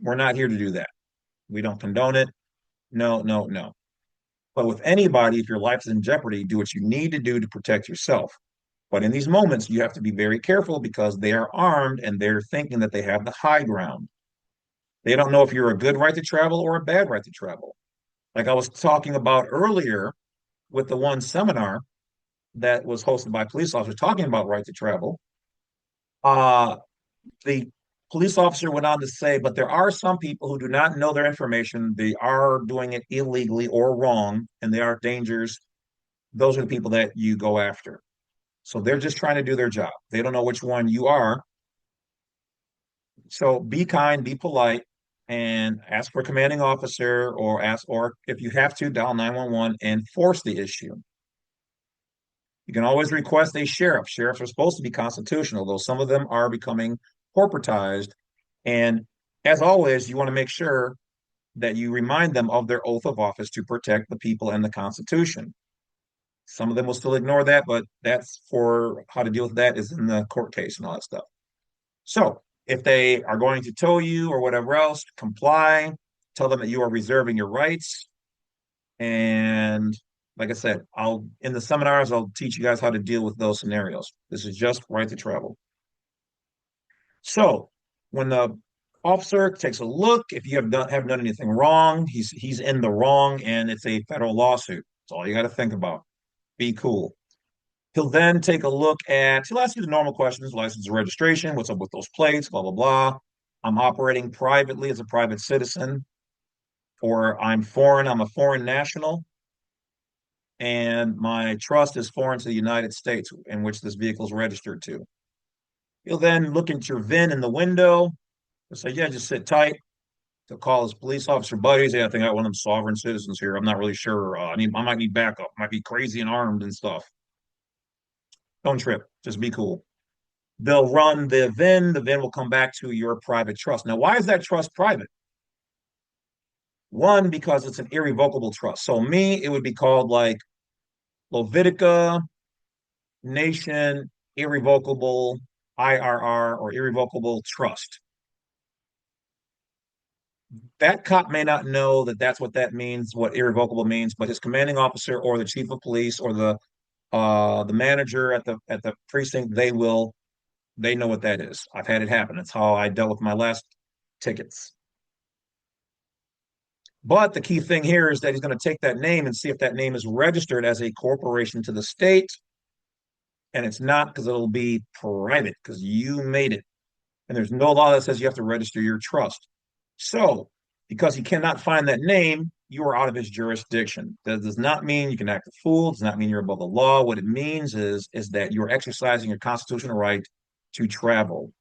We're not here to do that. We don't condone it. No, no, no. But with anybody, if your life is in jeopardy, do what you need to do to protect yourself. But in these moments, you have to be very careful because they are armed and they're thinking that they have the high ground. They don't know if you're a good right to travel or a bad right to travel. Like I was talking about earlier with the one seminar that was hosted by police officers talking about right to travel. Uh, the police officer went on to say, but there are some people who do not know their information. They are doing it illegally or wrong, and they are dangers. Those are the people that you go after. So they're just trying to do their job. They don't know which one you are. So be kind, be polite, and ask for a commanding officer or if you have to, dial 911 and force the issue. You can always request a sheriff. Sheriffs are supposed to be constitutional, though some of them are becoming corporatized. And as always, you want to make sure that you remind them of their oath of office to protect the people and the Constitution. Some of them will still ignore that, but that's for how to deal with that is in the court case and all that stuff. So if they are going to tow you or whatever else, comply, tell them that you are reserving your rights. And like I said, I'll in the seminars, I'll teach you guys how to deal with those scenarios. This is just right to travel. So when the officer takes a look, if you have done anything wrong, he's in the wrong and it's a federal lawsuit. That's all you got to think about. Be cool. He'll then take a look at, he'll ask you the normal questions, license and registration, what's up with those plates, blah, blah, blah. I'm operating privately as a private citizen, or I'm foreign, I'm a foreign national, and my trust is foreign to the United States in which this vehicle is registered to. He'll then look at your VIN in the window and say, yeah, just sit tight. He'll call his police officer buddies. Hey, I think I got one of them sovereign citizens here. I'm not really sure. I might need backup. Might be crazy and armed and stuff. Don't trip. Just be cool. They'll run the VIN. The VIN will come back to your private trust. Now, why is that trust private? One, because it's an irrevocable trust. So me, it would be called like Levitica Nation Irrevocable IRR, or irrevocable trust. That cop may not know that that's what that means, what irrevocable means, but his commanding officer or the chief of police or the manager at the precinct, they know what that is. I've had it happen. That's how I dealt with my last tickets. But the key thing here is that he's going to take that name and see if that name is registered as a corporation to the state. And it's not, because it'll be private because you made it. And there's no law that says you have to register your trust. So, because he cannot find that name, you are out of his jurisdiction. That does not mean you can act a fool. Does not mean you're above the law. What it means is that you're exercising your constitutional right to travel,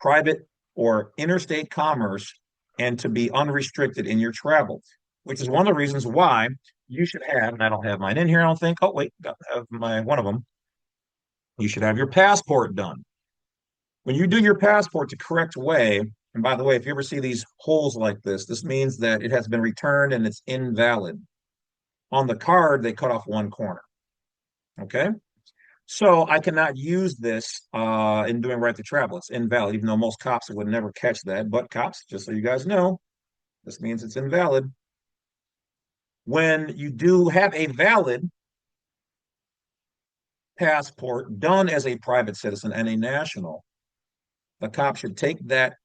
private or interstate commerce, and to be unrestricted in your travel, which is one of the reasons why you should have, and I don't have mine in here, I don't think. Oh, wait, got to have my one of them. You should have your passport done. When you do your passport the correct way, and by the way, if you ever see these holes like this means that it has been returned and it's invalid. On the card, they cut off one corner. Okay. So I cannot use this in doing right to travel. It's invalid, even though most cops would never catch that. But cops, just so you guys know, this means it's invalid. When you do have a valid passport done as a private citizen and a national, the cop should take that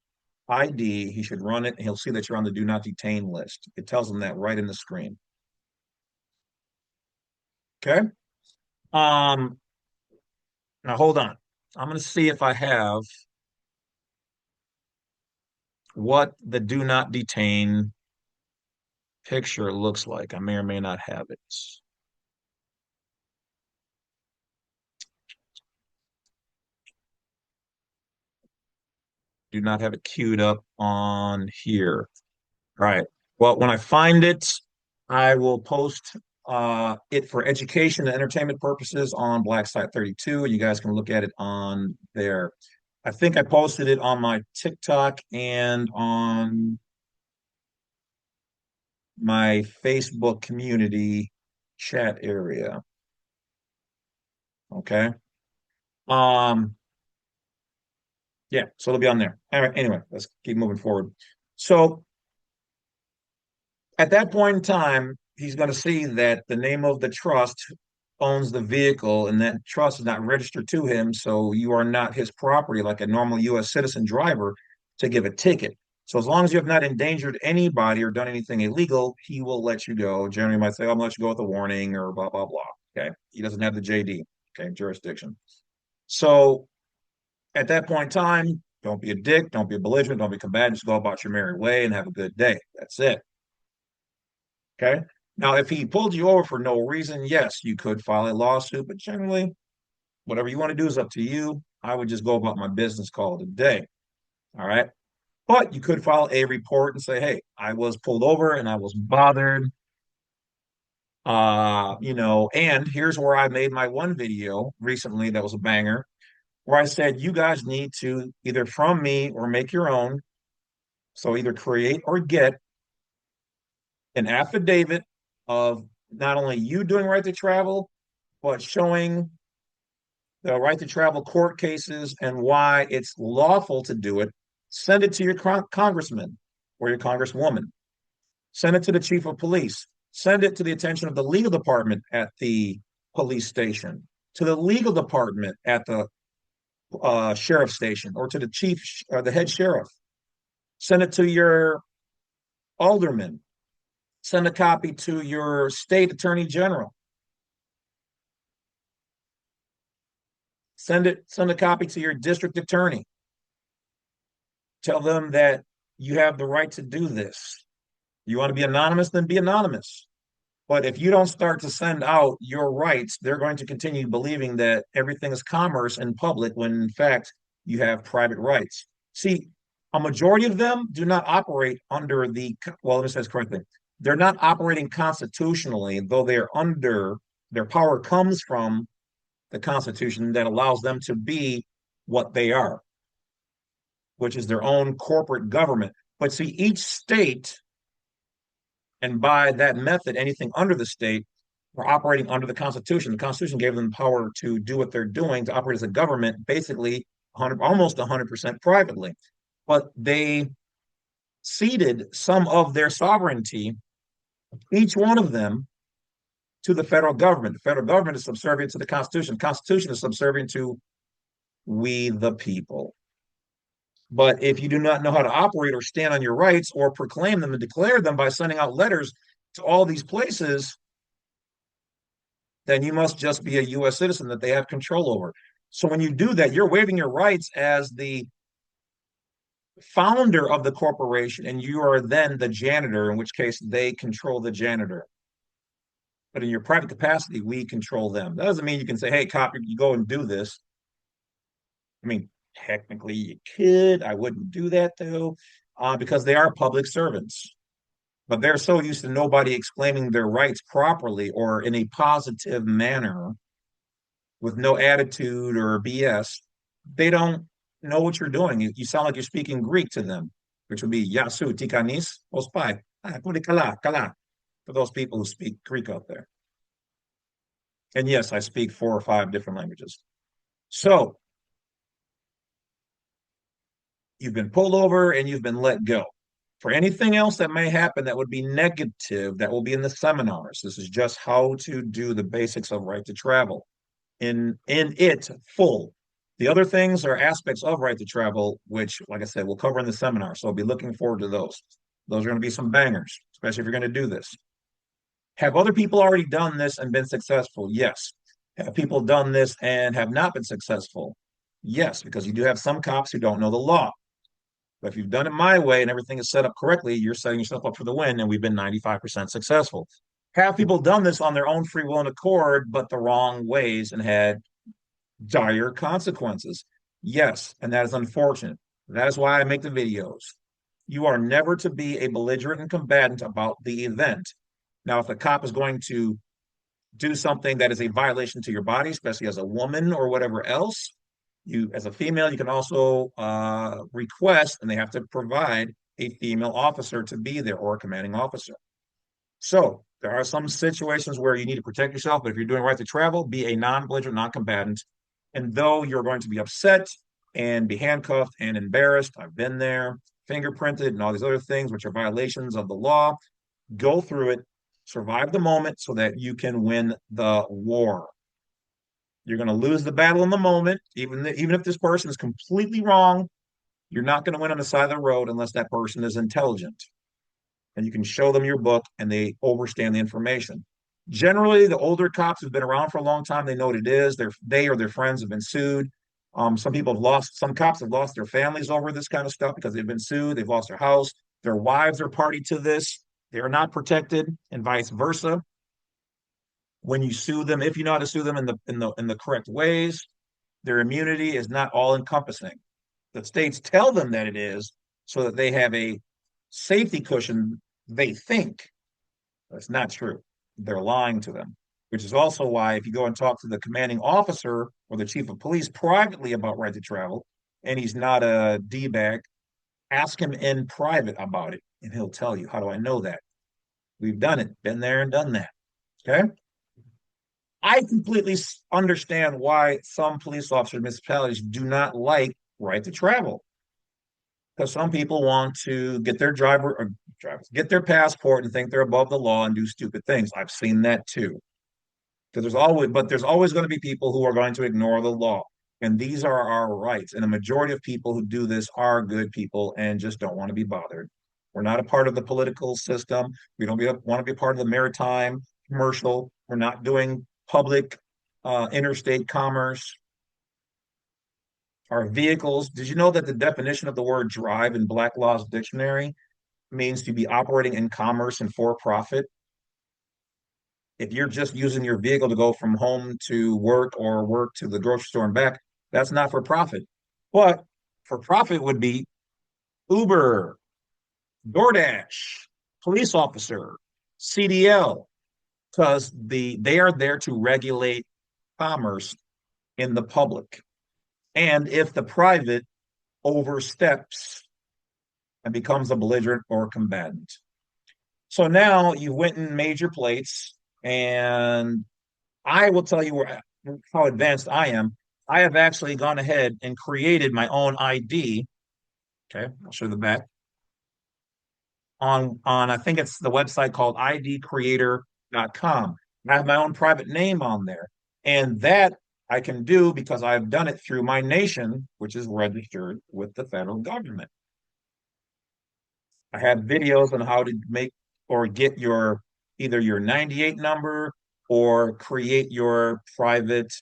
ID, he should run it, and he'll see that you're on the do not detain list. It tells him that right in the screen. Okay. Um, Now hold on. I'm going to see if I have what the do not detain picture looks like. I may or may not have it. Do not have it queued up on here. All right. Well, when I find it, I will post it for education and entertainment purposes on Black Site 32. You guys can look at it on there. I think I posted it on my TikTok and on my Facebook community chat area. Okay. Um, yeah, so it'll be on there. All right, anyway, let's keep moving forward. So at that point in time, he's going to see that the name of the trust owns the vehicle and that trust is not registered to him. So you are not his property like a normal U.S. citizen driver to give a ticket. So as long as you have not endangered anybody or done anything illegal, he will let you go. Generally, might say, I'm gonna let you go with a warning or blah, blah, blah. Okay. He doesn't have the JD, okay, jurisdiction. So at that point in time, don't be a dick, don't be a belligerent, don't be combative, just go about your merry way and have a good day. That's it. Okay. Now, if he pulled you over for no reason, yes, you could file a lawsuit, but generally, whatever you want to do is up to you. I would just go about my business, call it a day. All right. But you could file a report and say, hey, I was pulled over and I was bothered. And here's where I made my one video recently that was a banger, where I said, you guys need to either from me or make your own. So either create or get an affidavit of not only you doing right to travel, but showing the right to travel court cases and why it's lawful to do it. Send it to your congressman or your congresswoman. Send it to the chief of police. Send it to the attention of the legal department at the police station, to the legal department at the sheriff station, or to the chief or the head sheriff. Send it to your alderman. Send a copy to your state attorney general. Send a copy to your district attorney. Tell them that you have the right to do this. You want to be anonymous, then be anonymous. But if you don't start to send out your rights, they're going to continue believing that everything is commerce and public when in fact you have private rights. See, a majority of them do not operate under well, let me say this correctly. They're not operating constitutionally, though they're under, their power comes from the Constitution that allows them to be what they are, which is their own corporate government. But see, each state, and by that method, anything under the state, are operating under the Constitution. The Constitution gave them the power to do what they're doing, to operate as a government, basically almost 100% privately. But they ceded some of their sovereignty, each one of them, to the federal government. The federal government is subservient to the Constitution. The Constitution is subservient to we the people. But if you do not know how to operate or stand on your rights or proclaim them and declare them by sending out letters to all these places, then you must just be a U.S. citizen that they have control over. So when you do that, you're waiving your rights as the founder of the corporation, and you are then the janitor, in which case they control the janitor. But in your private capacity, we control them. That doesn't mean you can say, hey, cop, you go and do this. I mean, technically you could. I wouldn't do that though, because they are public servants. But they're so used to nobody explaining their rights properly or in a positive manner with no attitude or BS, they don't know what you're doing. You sound like you're speaking Greek to them, which would be Yasu, Tikanis, Ospai, Kala, Kala, for those people who speak Greek out there. And yes, I speak 4 or 5 different languages. So you've been pulled over and you've been let go. For anything else that may happen that would be negative, that will be in the seminars. This is just how to do the basics of right to travel in it full. The other things are aspects of right to travel, which, like I said, we'll cover in the seminar. So I'll be looking forward to those. Those are going to be some bangers, especially if you're going to do this. Have other people already done this and been successful? Yes. Have people done this and have not been successful? Yes, because you do have some cops who don't know the law. But if you've done it my way and everything is set up correctly, you're setting yourself up for the win, and we've been 95% successful. Have people done this on their own free will and accord, but the wrong ways and had dire consequences? Yes, and that is unfortunate. That is why I make the videos. You are never to be a belligerent and combatant about the event. Now, if the cop is going to do something that is a violation to your body, especially as a woman or whatever else, you, as a female, you can also request, and they have to provide a female officer to be there or a commanding officer. So there are some situations where you need to protect yourself, but if you're doing right to travel, be a non-belligerent, non-combatant. And though you're going to be upset and be handcuffed and embarrassed, I've been there, fingerprinted, and all these other things, which are violations of the law, go through it, survive the moment so that you can win the war. You're going to lose the battle in the moment, even if this person is completely wrong. You're not going to win on the side of the road unless that person is intelligent, and you can show them your book and they understand the information. Generally, the older cops who've been around for a long time, they know what it is. They or their friends have been sued. Some cops have lost their families over this kind of stuff because they've been sued. They've lost their house. Their wives are party to this. They are not protected, and vice versa. When you sue them, if you know how to sue them in the correct ways, their immunity is not all encompassing. The states tell them that it is so that they have a safety cushion, they think. That's not true. They're lying to them, which is also why if you go and talk to the commanding officer or the chief of police privately about right to travel, and he's not a D-bag, ask him in private about it, and he'll tell you, how do I know that? We've done it, been there and done that. Okay. I completely understand why some police officers, municipalities do not like right to travel, because some people want to get their get their passport and think they're above the law and do stupid things. I've seen that too. Because there's always going to be people who are going to ignore the law, and these are our rights. And a majority of people who do this are good people and just don't want to be bothered. We're not a part of the political system. We don't want to be part of the maritime commercial. We're not doing public interstate commerce. Our vehicles. Did you know that the definition of the word drive in Black Law's dictionary means to be operating in commerce and for profit? If you're just using your vehicle to go from home to work or work to the grocery store and back, that's not for profit. But for profit would be Uber, DoorDash, police officer, CDL, because they are there to regulate commerce in the public. And if the private oversteps and becomes a belligerent or combatant. So now you went and made your plates, and I will tell you how advanced I am. I have actually gone ahead and created my own ID. Okay, I'll show you the back on I think it's the website called idcreator.com. I have my own private name on there. And that I can do because I've done it through my nation, which is registered with the federal government. I have videos on how to make or get your either your 98 number or create your private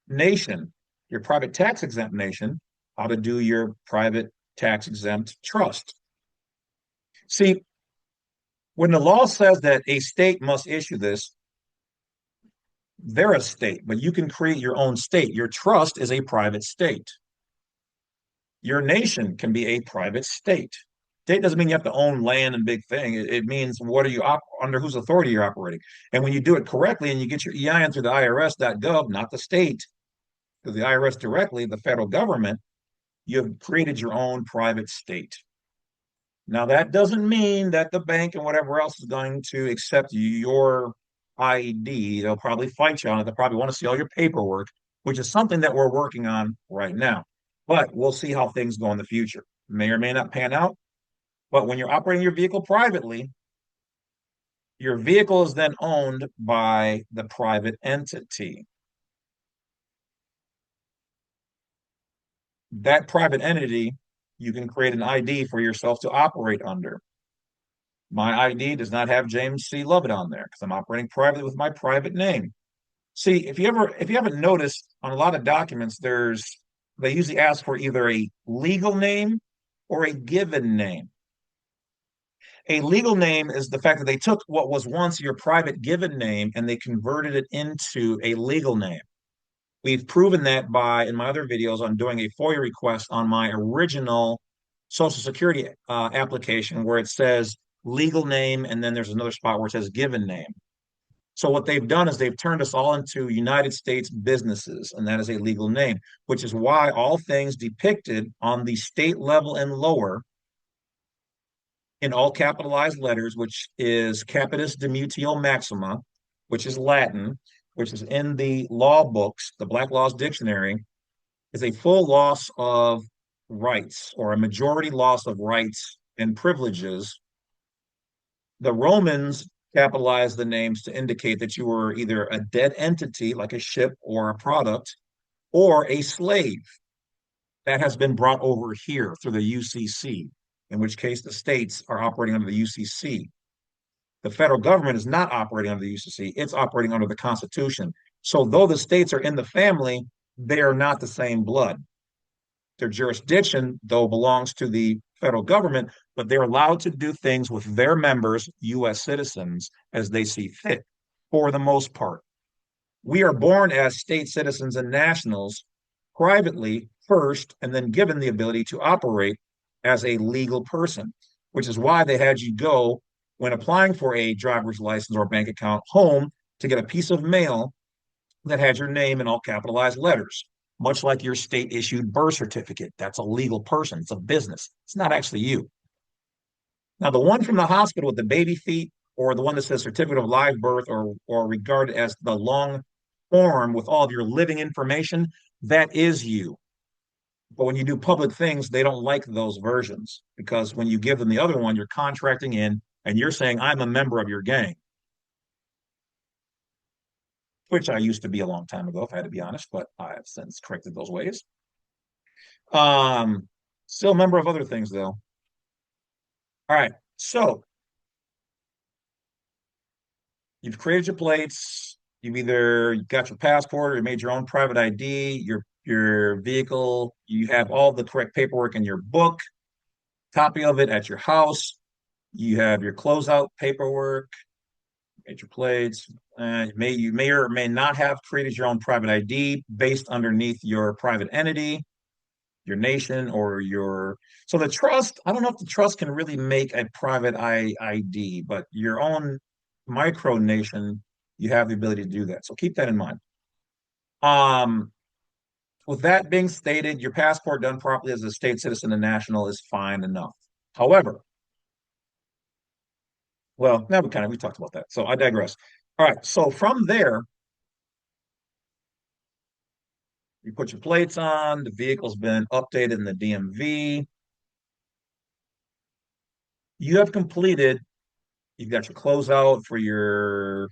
nation, your private tax exempt nation, how to do your private tax exempt trust. See, when the law says that a state must issue this, they're a state, but you can create your own state. Your trust is a private state. Your nation can be a private state. State doesn't mean you have to own land and big thing. It means what are you under whose authority you're operating. And when you do it correctly and you get your EIN through the IRS.gov, not the state, to the IRS directly, the federal government, you've created your own private state. Now, that doesn't mean that the bank and whatever else is going to accept your ID. They'll probably fight you on it. They'll probably want to see all your paperwork, which is something that we're working on right now. But we'll see how things go in the future. May or may not pan out. But when you're operating your vehicle privately, your vehicle is then owned by the private entity. That private entity, you can create an ID for yourself to operate under. My ID does not have James C. Lovett on there because I'm operating privately with my private name. See, if you haven't noticed on a lot of documents, they usually ask for either a legal name or a given name. A legal name is the fact that they took what was once your private given name and they converted it into a legal name. We've proven that by, in my other videos, on doing a FOIA request on my original Social Security application where it says legal name and then there's another spot where it says given name. So what they've done is they've turned us all into United States businesses, and that is a legal name, which is why all things depicted on the state level and lower in all capitalized letters, which is capitis dimitio maxima, which is Latin, which is in the law books, the Black Laws Dictionary, is a full loss of rights or a majority loss of rights and privileges. The Romans capitalized the names to indicate that you were either a dead entity, like a ship or a product, or a slave that has been brought over here through the UCC, in which case the states are operating under the UCC. The federal government is not operating under the UCC, it's operating under the Constitution. So, though the states are in the family, they are not the same blood. Their jurisdiction, though, belongs to the federal government, but they're allowed to do things with their members, U.S. citizens, as they see fit, for the most part. We are born as state citizens and nationals privately first, and then given the ability to operate as a legal person, which is why they had you go when applying for a driver's license or bank account home to get a piece of mail that had your name in all capitalized letters, much like your state issued birth certificate. That's a legal person, it's a business, it's not actually you. Now, the one from the hospital with the baby feet, or the one that says certificate of live birth, or regarded as the long form with all of your living information, that is you. But when you do public things, they don't like those versions because when you give them the other one, you're contracting in and you're saying, I'm a member of your gang, which I used to be a long time ago, if I had to be honest, but I have since corrected those ways. Um, Still a member of other things, though. All right. So you've created your plates. You've either got your passport or you made your own private ID, your vehicle. You have all the correct paperwork in your book, copy of it at your house. You have your closeout paperwork, made your plates. You may or may not have created your own private ID based underneath your private entity, your nation, or your. So the trust, I don't know if the trust can really make a private ID, but your own micronation, you have the ability to do that. So keep that in mind. Um, with that being stated, your passport done properly as a state citizen and national is fine enough. However, well, now we talked about that. So I digress. All right. So from there, You put your plates on, the vehicle's been updated in the DMV. You have completed, you've got your closeout for your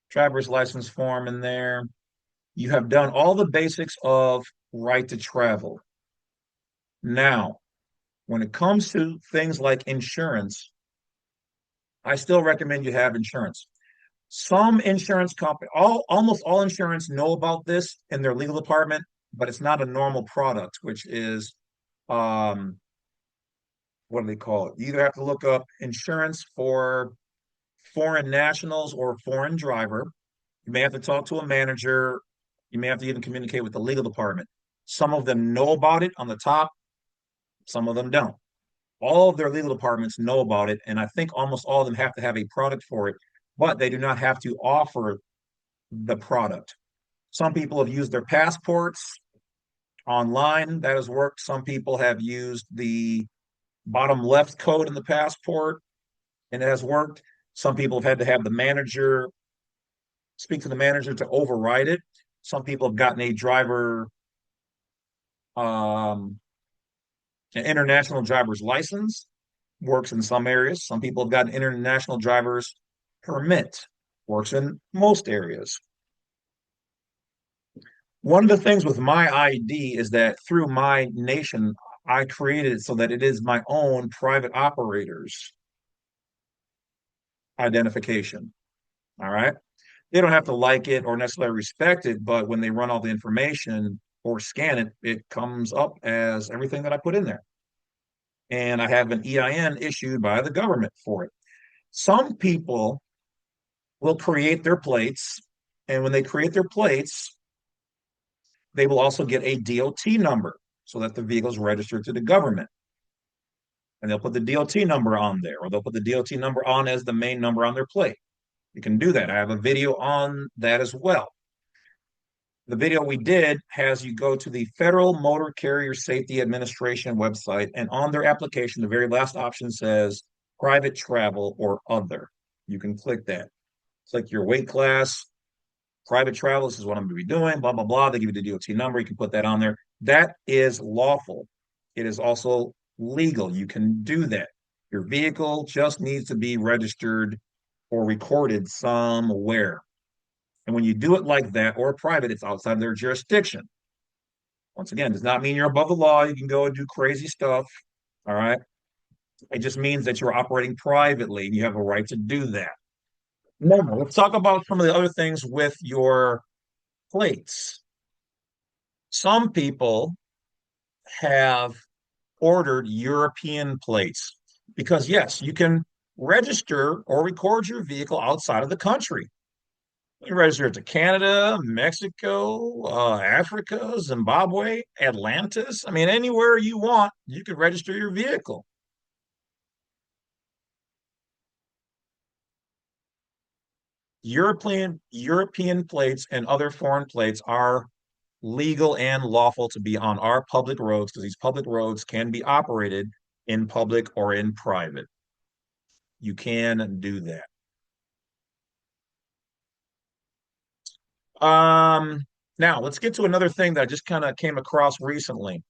driver's license form in there. You have done all the basics of right to travel. Now, when it comes to things like insurance, I still recommend you have insurance. Some insurance company, almost all insurance know about this in their legal department, but it's not a normal product, which is um, what do they call it? You either have to look up insurance for foreign nationals or foreign driver. You may have to talk to a manager. You may have to even communicate with the legal department. Some of them know about it on the top, some of them don't. All of their legal departments know about it, and I think almost all of them have to have a product for it, but they do not have to offer the product. Some people have used their passports online. That has worked. Some people have used the bottom left code in the passport, and it has worked. Some people have had to have the manager speak to the manager to override it. Some people have gotten a driver, an international driver's license, works in some areas. Some people have gotten international driver's permit, works in most areas. One of the things with my ID is that through my nation, I created it so that it is my own private operator's identification. All right. They don't have to like it or necessarily respect it, but when they run all the information or scan it, it comes up as everything that I put in there. And I have an EIN issued by the government for it. Some people will create their plates, and when they create their plates, they will also get a DOT number so that the vehicle is registered to the government. And they'll put the DOT number on there, or they'll put the DOT number on as the main number on their plate. You can do that. I have a video on that as well. The video we did has you go to the Federal Motor Carrier Safety Administration website, and on their application, the very last option says private travel or other. You can click that. Click your weight class, private travel. This is what I'm going to be doing, blah, blah, blah. They give you the DOT number. You can put that on there. That is lawful. It is also legal. You can do that. Your vehicle just needs to be registered or recorded somewhere. And when you do it like that or private, it's outside their jurisdiction. Once again, does not mean you're above the law. You can go and do crazy stuff. All right. It just means that you're operating privately and you have a right to do that. Now, let's talk about some of the other things with your plates. Some people have ordered European plates because, yes, you can register or record your vehicle outside of the country. You can register it to Canada, Mexico, Africa, Zimbabwe, Atlantis. I mean, anywhere you want, you can register your vehicle. European plates and other foreign plates are legal and lawful to be on our public roads because these public roads can be operated in public or in private. You can do that. Um, Now let's get to another thing that I just kind of came across recently.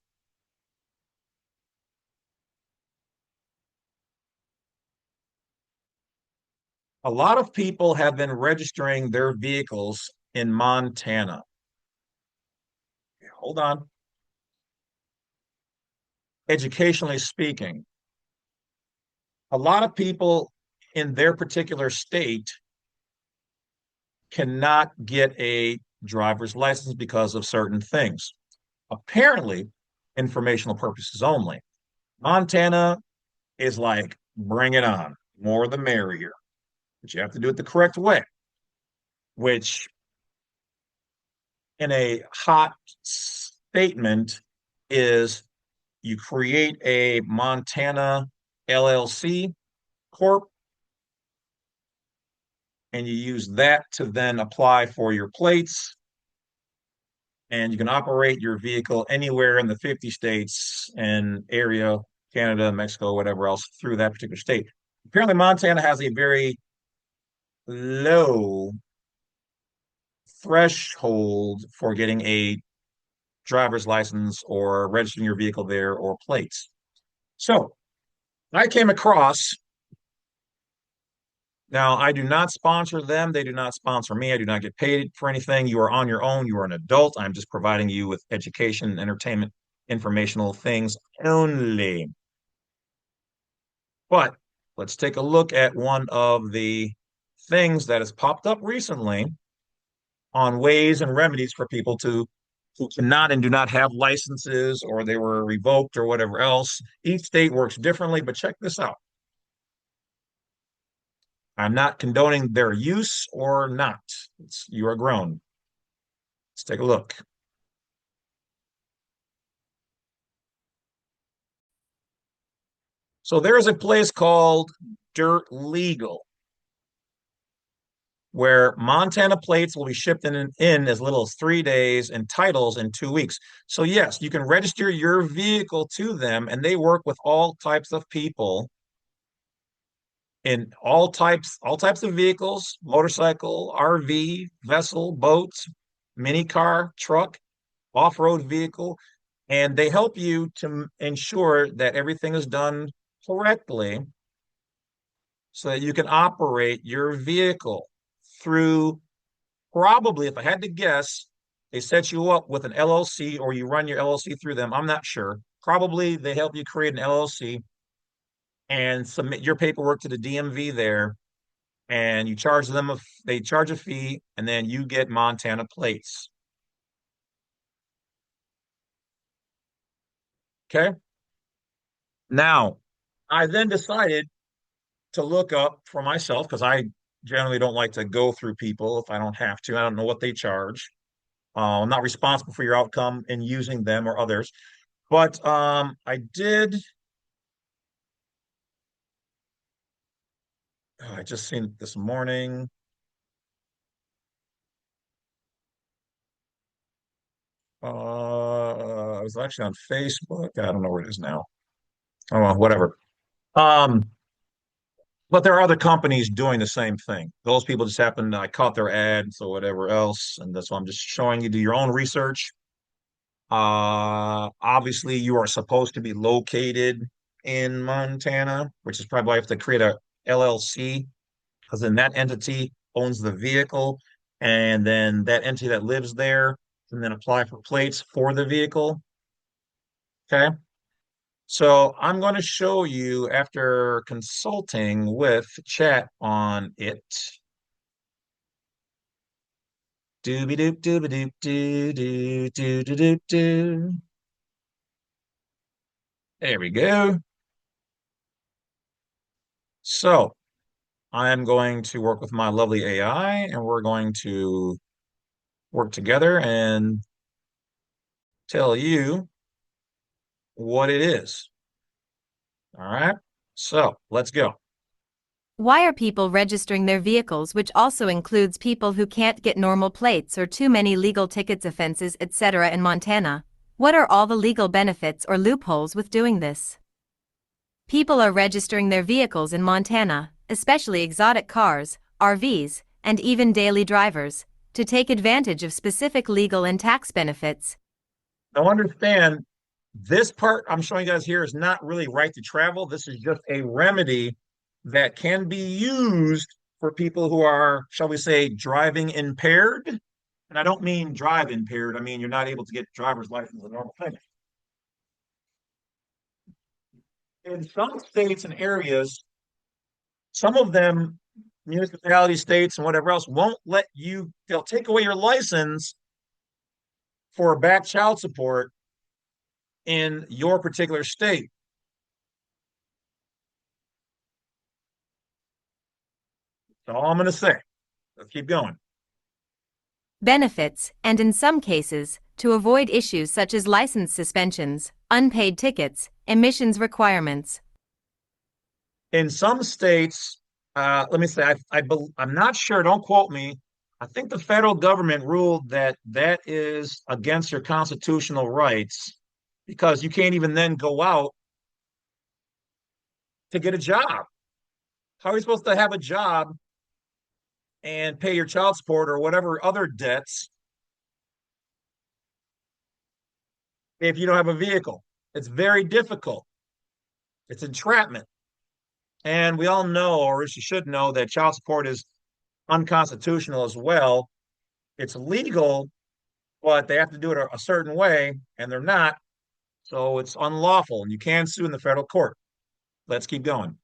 A lot of people have been registering their vehicles in Montana. Hold on. Educationally speaking, a lot of people in their particular state cannot get a driver's license because of certain things. Apparently, informational purposes only. Montana is like, bring it on, more the merrier. But you have to do it the correct way, which in a hot statement is you create a Montana LLC corp and you use that to then apply for your plates and you can operate your vehicle anywhere in the 50 states and area, Canada, Mexico, whatever else, through that particular state. Apparently, Montana has a very low threshold for getting a driver's license or registering your vehicle there or plates. So I came across, now I do not sponsor them. They do not sponsor me. I do not get paid for anything. You are on your own. You are an adult. I'm just providing you with education, entertainment, informational things only. But let's take a look at one of the things that has popped up recently on ways and remedies for people to who cannot and do not have licenses or they were revoked or whatever else. Each state works differently, but check this out. I'm not condoning their use or not. You are grown. Let's take a look. So there's a place called Dirt Legal where Montana plates will be shipped in as little as 3 days and titles in 2 weeks. So yes, you can register your vehicle to them and they work with all types of people in all types of vehicles, motorcycle, RV, vessel, boats, mini car, truck, off-road vehicle, and they help you to ensure that everything is done correctly so that you can operate your vehicle through probably, if I had to guess, they set you up with an LLC or you run your LLC through them. I'm not sure. Probably they help you create an LLC and submit your paperwork to the DMV there and you charge them they charge a fee and then you get Montana plates. Okay. Now, I then decided to look up for myself because I generally don't like to go through people if I don't have to. I don't know what they charge. I'm not responsible for your outcome in using them or others. But I just seen it this morning. I was actually on Facebook. I don't know where it is now. Oh, well, whatever. Um, but there are other companies doing the same thing. Those people just happened, I caught their ads or whatever else, and that's why I'm just showing you do your own research. Obviously, you are supposed to be located in Montana, which is probably why you have to create a LLC, because then that entity owns the vehicle, and then that entity that lives there can then apply for plates for the vehicle. Okay. So I'm going to show you after consulting with chat on it. Dooby doop dooby doop doo doo doo doo doo doo. There we go. So I am going to work with my lovely AI and we're going to work together and tell you what it is. All right. So let's go. Why are people registering their vehicles, which also includes people who can't get normal plates or too many legal tickets, offenses, etc. in Montana? What are all the legal benefits or loopholes with doing this? People are registering their vehicles in Montana, especially exotic cars, RVs, and even daily drivers, to take advantage of specific legal and tax benefits. Now understand this part I'm showing you guys here is not really right to travel. This is just a remedy that can be used for people who are, shall we say, driving impaired. And I don't mean drive impaired. I mean you're not able to get driver's license a normal thing. In some states and areas, some of them, municipality states and whatever else, won't let you, they'll take away your license for back child support in your particular state. That's all I'm going to say. Let's keep going. Benefits, and in some cases, to avoid issues such as license suspensions, unpaid tickets, emissions requirements. In some states, let me say, I'm not sure, don't quote me. I think the federal government ruled that that is against your constitutional rights because you can't even then go out to get a job. How are you supposed to have a job and pay your child support or whatever other debts if you don't have a vehicle. It's very difficult. It's entrapment. And we all know, or you should know, that child support is unconstitutional as well. It's legal, but they have to do it a certain way, and they're not. So it's unlawful, and you can sue in the federal court. Let's keep going.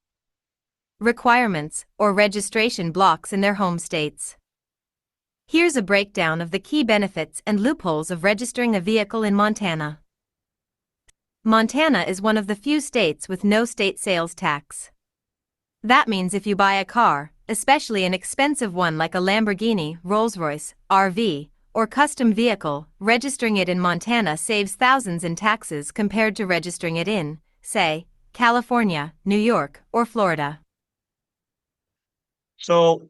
Requirements or registration blocks in their home states. Here's a breakdown of the key benefits and loopholes of registering a vehicle in Montana. Montana is one of the few states with no state sales tax. That means if you buy a car, especially an expensive one like a Lamborghini, Rolls-Royce, RV, or custom vehicle, registering it in Montana saves thousands in taxes compared to registering it in, say, California, New York, or Florida. So,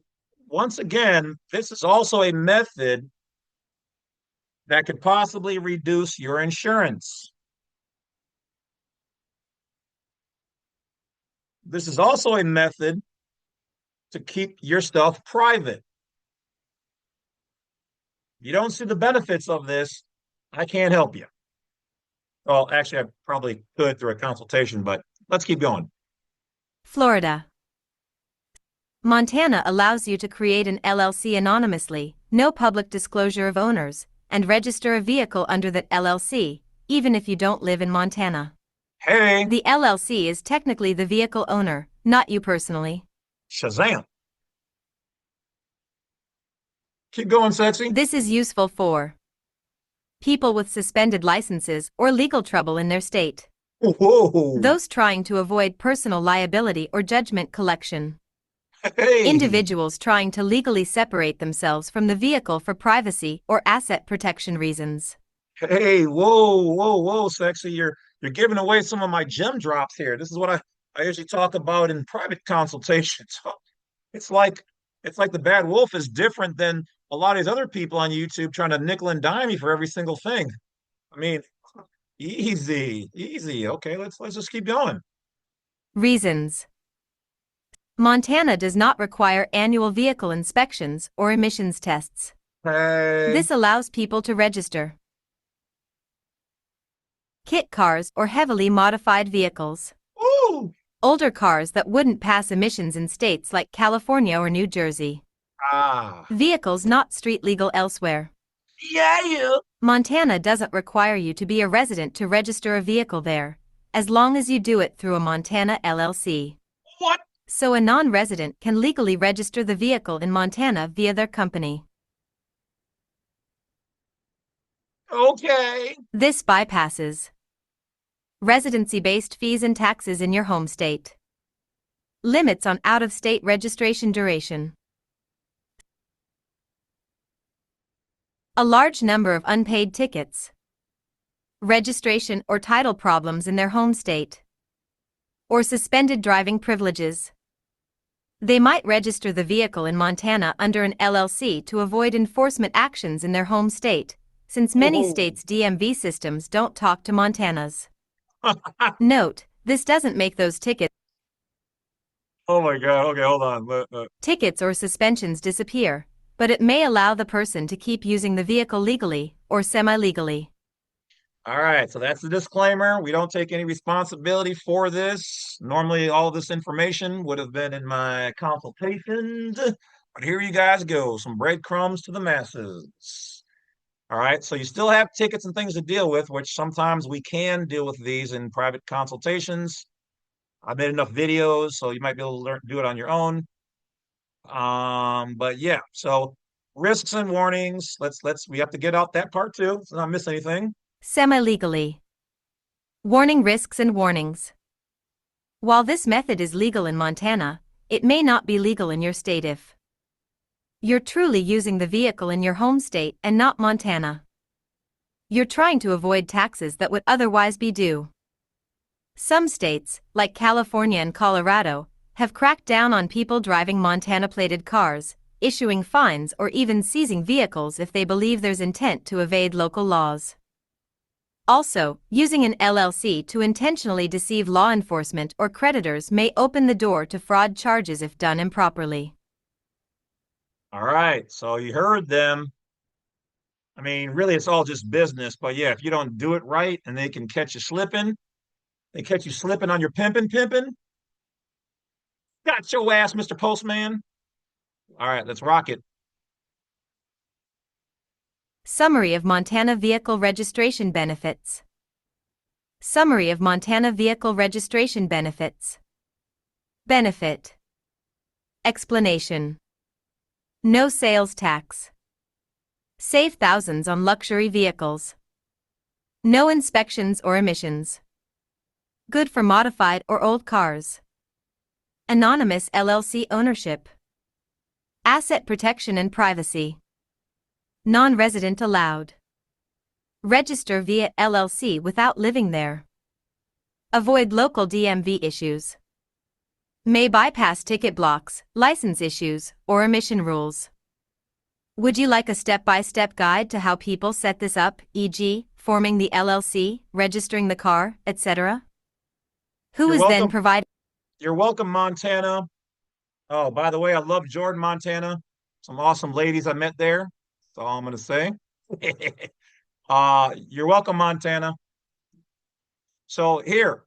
once again, this is also a method that could possibly reduce your insurance. This is also a method to keep your stuff private. You don't see the benefits of this, I can't help you. Well, actually, I probably could through a consultation, but let's keep going. Florida. Montana allows you to create an LLC anonymously, no public disclosure of owners, and register a vehicle under that LLC, even if you don't live in Montana. Hey, The LLC is technically the vehicle owner, not you personally. Shazam. Keep going, sexy. This is useful for people with suspended licenses or legal trouble in their state. Whoa. Those trying to avoid personal liability or judgment collection. Hey. Individuals trying to legally separate themselves from the vehicle for privacy or asset protection reasons. Hey, whoa, sexy. You're giving away some of my gem drops here. This is what I usually talk about in private consultations. It's like the Badwolf is different than a lot of these other people on YouTube trying to nickel and dime me for every single thing. I mean, easy. Okay, let's just keep going. Reasons. Montana does not require annual vehicle inspections or emissions tests. Hey. This allows people to register kit cars or heavily modified vehicles. Ooh. Older cars that wouldn't pass emissions in states like California or New Jersey. Ah. Vehicles not street legal elsewhere. Yeah. Montana doesn't require you to be a resident to register a vehicle there, as long as you do it through a Montana LLC. What? So a non-resident can legally register the vehicle in Montana via their company. Okay. This bypasses residency-based fees and taxes in your home state. Limits on out-of-state registration duration. A large number of unpaid tickets. Registration or title problems in their home state. Or suspended driving privileges. They might register the vehicle in Montana under an LLC to avoid enforcement actions in their home state, since many states' DMV systems don't talk to Montana's. Note, this doesn't make those tickets. Oh my God. Okay, hold on. Tickets or suspensions disappear, but it may allow the person to keep using the vehicle legally or semi-legally. All right, so that's the disclaimer. We don't take any responsibility for this. Normally, all this information would have been in my consultations, but here you guys go. Some breadcrumbs to the masses. All right, so you still have tickets and things to deal with, which sometimes we can deal with these in private consultations. I've made enough videos, so you might be able to do it on your own. But yeah, so risks and warnings. We have to get out that part too, so not miss anything. Semi-legally. Warning risks and warnings. While this method is legal in Montana, it may not be legal in your state if you're truly using the vehicle in your home state and not Montana. You're trying to avoid taxes that would otherwise be due. Some states, like California and Colorado, have cracked down on people driving Montana-plated cars, issuing fines or even seizing vehicles if they believe there's intent to evade local laws. Also, using an LLC to intentionally deceive law enforcement or creditors may open the door to fraud charges if done improperly. All right, so you heard them. I mean, really, it's all just business. But yeah, if you don't do it right and they can catch you slipping, they catch you slipping on your pimping. Got your ass, Mr. Postman. All right, let's rock it. Summary of Montana Vehicle Registration Benefits. Summary of Montana Vehicle Registration Benefits. Benefit. Explanation. No sales tax. Save thousands on luxury vehicles. No inspections or emissions. Good for modified or old cars. Anonymous LLC ownership. Asset protection and privacy. Non-resident allowed. Register via LLC without living there. Avoid local DMV issues. May bypass ticket blocks, license issues, or emission rules. Would you like a step-by-step guide to how people set this up, e.g., forming the LLC, registering the car, etc.? Who You're is then welcome. providing? You're welcome, Montana. Oh, by the way, I love Jordan, Montana. Some awesome ladies I met there. That's all I'm gonna say. You're welcome, Montana. So here,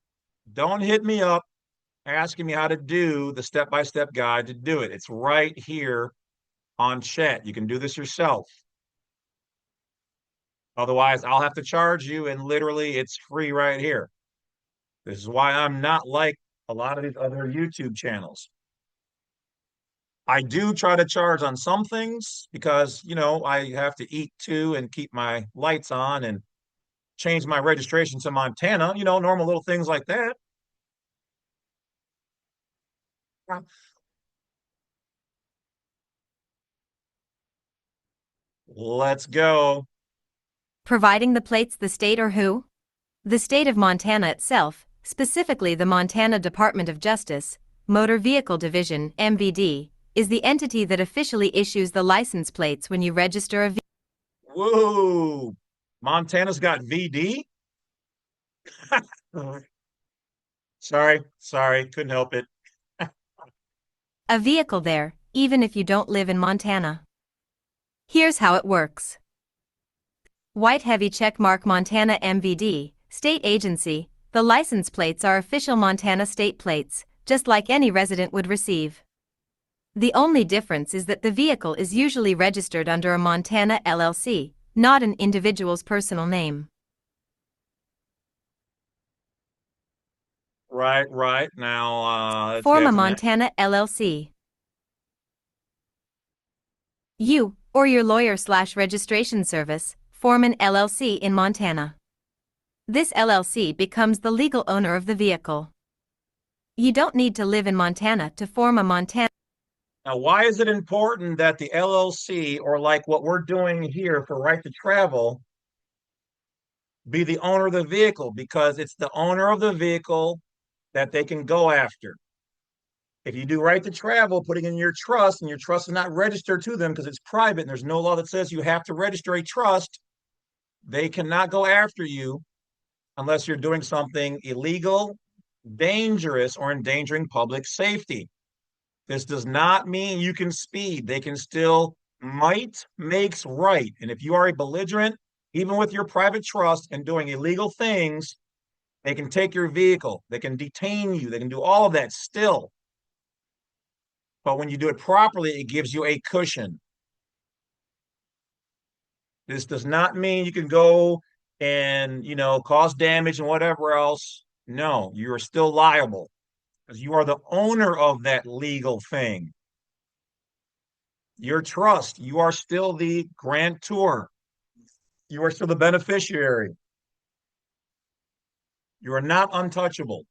don't hit me up asking me how to do the step-by-step guide to do it. It's right here on chat. You can do this yourself. Otherwise, I'll have to charge you, and literally it's free right here. This is why I'm not like a lot of these other YouTube channels. I do try to charge on some things because, I have to eat too and keep my lights on and change my registration to Montana, normal little things like that. Let's go. Providing the plates the state or who? The state of Montana itself, specifically the Montana Department of Justice, Motor Vehicle Division, MVD, is the entity that officially issues the license plates when you register a vehicle. Whoa. Montana's got VD? Sorry, couldn't help it. A vehicle there, even if you don't live in Montana. Here's how it works. White heavy checkmark Montana MVD, state agency, the license plates are official Montana state plates, just like any resident would receive. The only difference is that the vehicle is usually registered under a Montana LLC, not an individual's personal name. Right. Now, let's Form get a to that. Montana LLC. You, or your lawyer/registration service, form an LLC in Montana. This LLC becomes the legal owner of the vehicle. You don't need to live in Montana to form a Montana. Now, why is it important that the LLC, or like what we're doing here for right to travel, be the owner of the vehicle? Because it's the owner of the vehicle that they can go after. If you do right to travel, putting in your trust, and your trust is not registered to them because it's private and there's no law that says you have to register a trust, they cannot go after you unless you're doing something illegal, dangerous, or endangering public safety. This does not mean you can speed. They can still, might makes right. And if you are a belligerent, even with your private trust and doing illegal things, they can take your vehicle. They can detain you. They can do all of that still. But when you do it properly, it gives you a cushion. This does not mean you can go and, cause damage and whatever else. No, you are still liable because you are the owner of that legal thing. Your trust, you are still the grantor. You are still the beneficiary. You are not untouchable.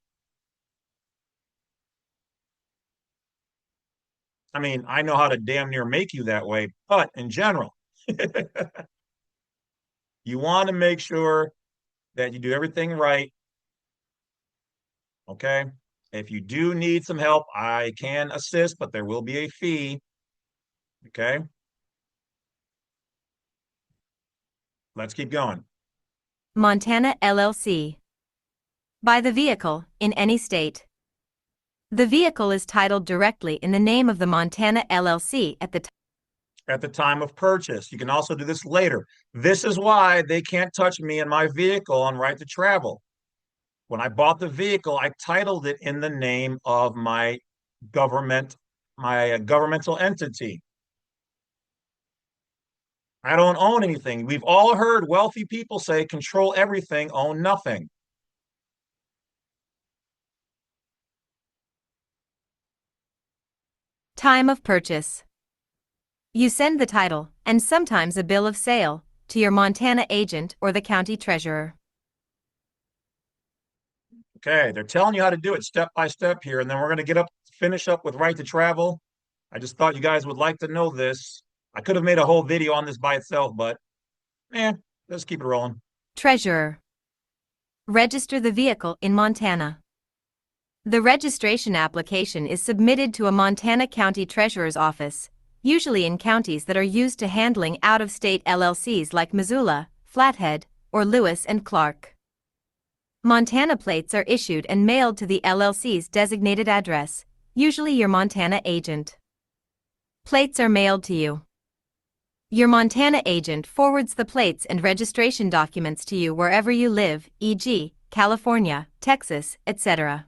I mean, I know how to damn near make you that way, but in general, you want to make sure that you do everything right. Okay. If you do need some help, I can assist, but there will be a fee. Okay. Let's keep going. Montana LLC. Buy the vehicle, in any state. The vehicle is titled directly in the name of the Montana LLC at the time. at the time of purchase. You can also do this later. This is why they can't touch me and my vehicle on right to travel. When I bought the vehicle, I titled it in the name of my government, my governmental entity. I don't own anything. We've all heard wealthy people say, control everything, own nothing. Time of purchase. You send the title, and sometimes a bill of sale, to your Montana agent or the county treasurer. Okay, they're telling you how to do it step by step here, and then we're going to finish up with right to travel. I just thought you guys would like to know this. I could have made a whole video on this by itself, but let's keep it rolling. Treasurer. Register the vehicle in Montana. The registration application is submitted to a Montana County Treasurer's office, usually in counties that are used to handling out-of-state LLCs like Missoula, Flathead, or Lewis and Clark. Montana plates are issued and mailed to the LLC's designated address, usually your Montana agent. Plates are mailed to you. Your Montana agent forwards the plates and registration documents to you wherever you live, e.g., California, Texas, etc.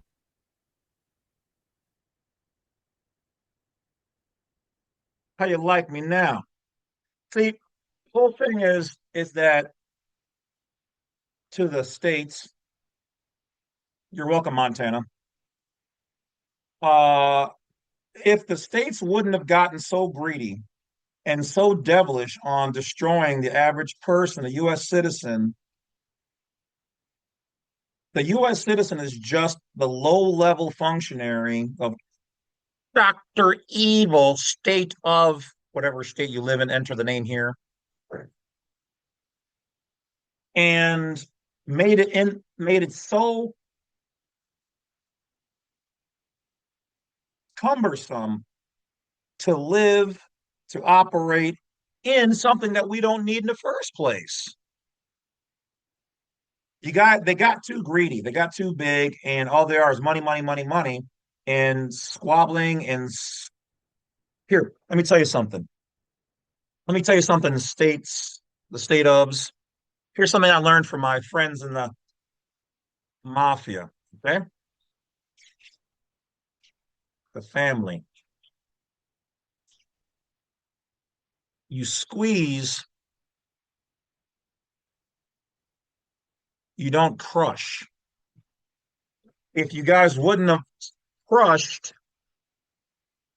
How you like me now? See, the whole thing is that to the states, you're welcome, Montana. Uh, if the states wouldn't have gotten so greedy and so devilish on destroying the average person, a U.S. citizen, the U.S. citizen is just the low-level functionary of Dr. Evil state of whatever state you live in, enter the name here, and made it so cumbersome to live, to operate in something that we don't need in the first place. They got too greedy, they got too big, and all they are is money, money, money, money, and squabbling. And here, let me tell you something. Let me tell you something. The state ofs. Here's something I learned from my friends in the mafia. Okay, the family. You squeeze, you don't crush. If you guys wouldn't have crushed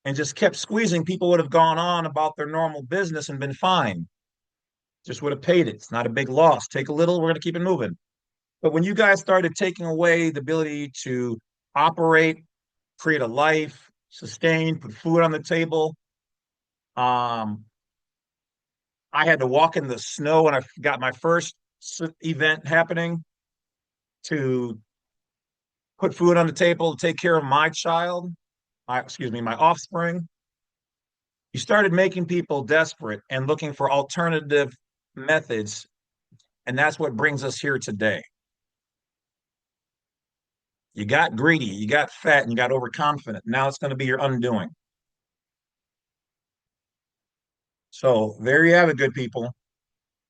and just kept squeezing, people would have gone on about their normal business and been fine. Just would have paid it. It's not a big loss. Take a little, we're going to keep it moving. But when you guys started taking away the ability to operate, create a life, sustain, put food on the table, um, I had to walk in the snow when I got my first event happening to put food on the table, to take care of my child, my offspring. You started making people desperate and looking for alternative methods. And that's what brings us here today. You got greedy, you got fat, and you got overconfident. Now it's going to be your undoing. So there you have it, good people.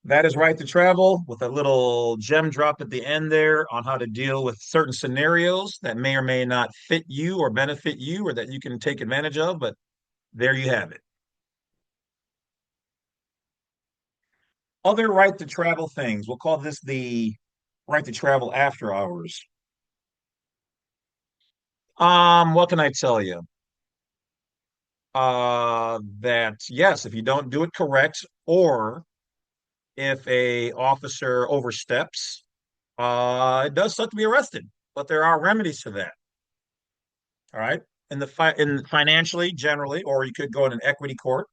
That is right to travel with a little gem drop at the end there on how to deal with certain scenarios that may or may not fit you or benefit you or that you can take advantage of. But there you have it. Other right to travel things. We'll call this the right to travel after hours. What can I tell you? That yes, if you don't do it correct, or if a officer oversteps, it does suck to be arrested, but there are remedies to that. All right, in financially, generally, or you could go in an equity court.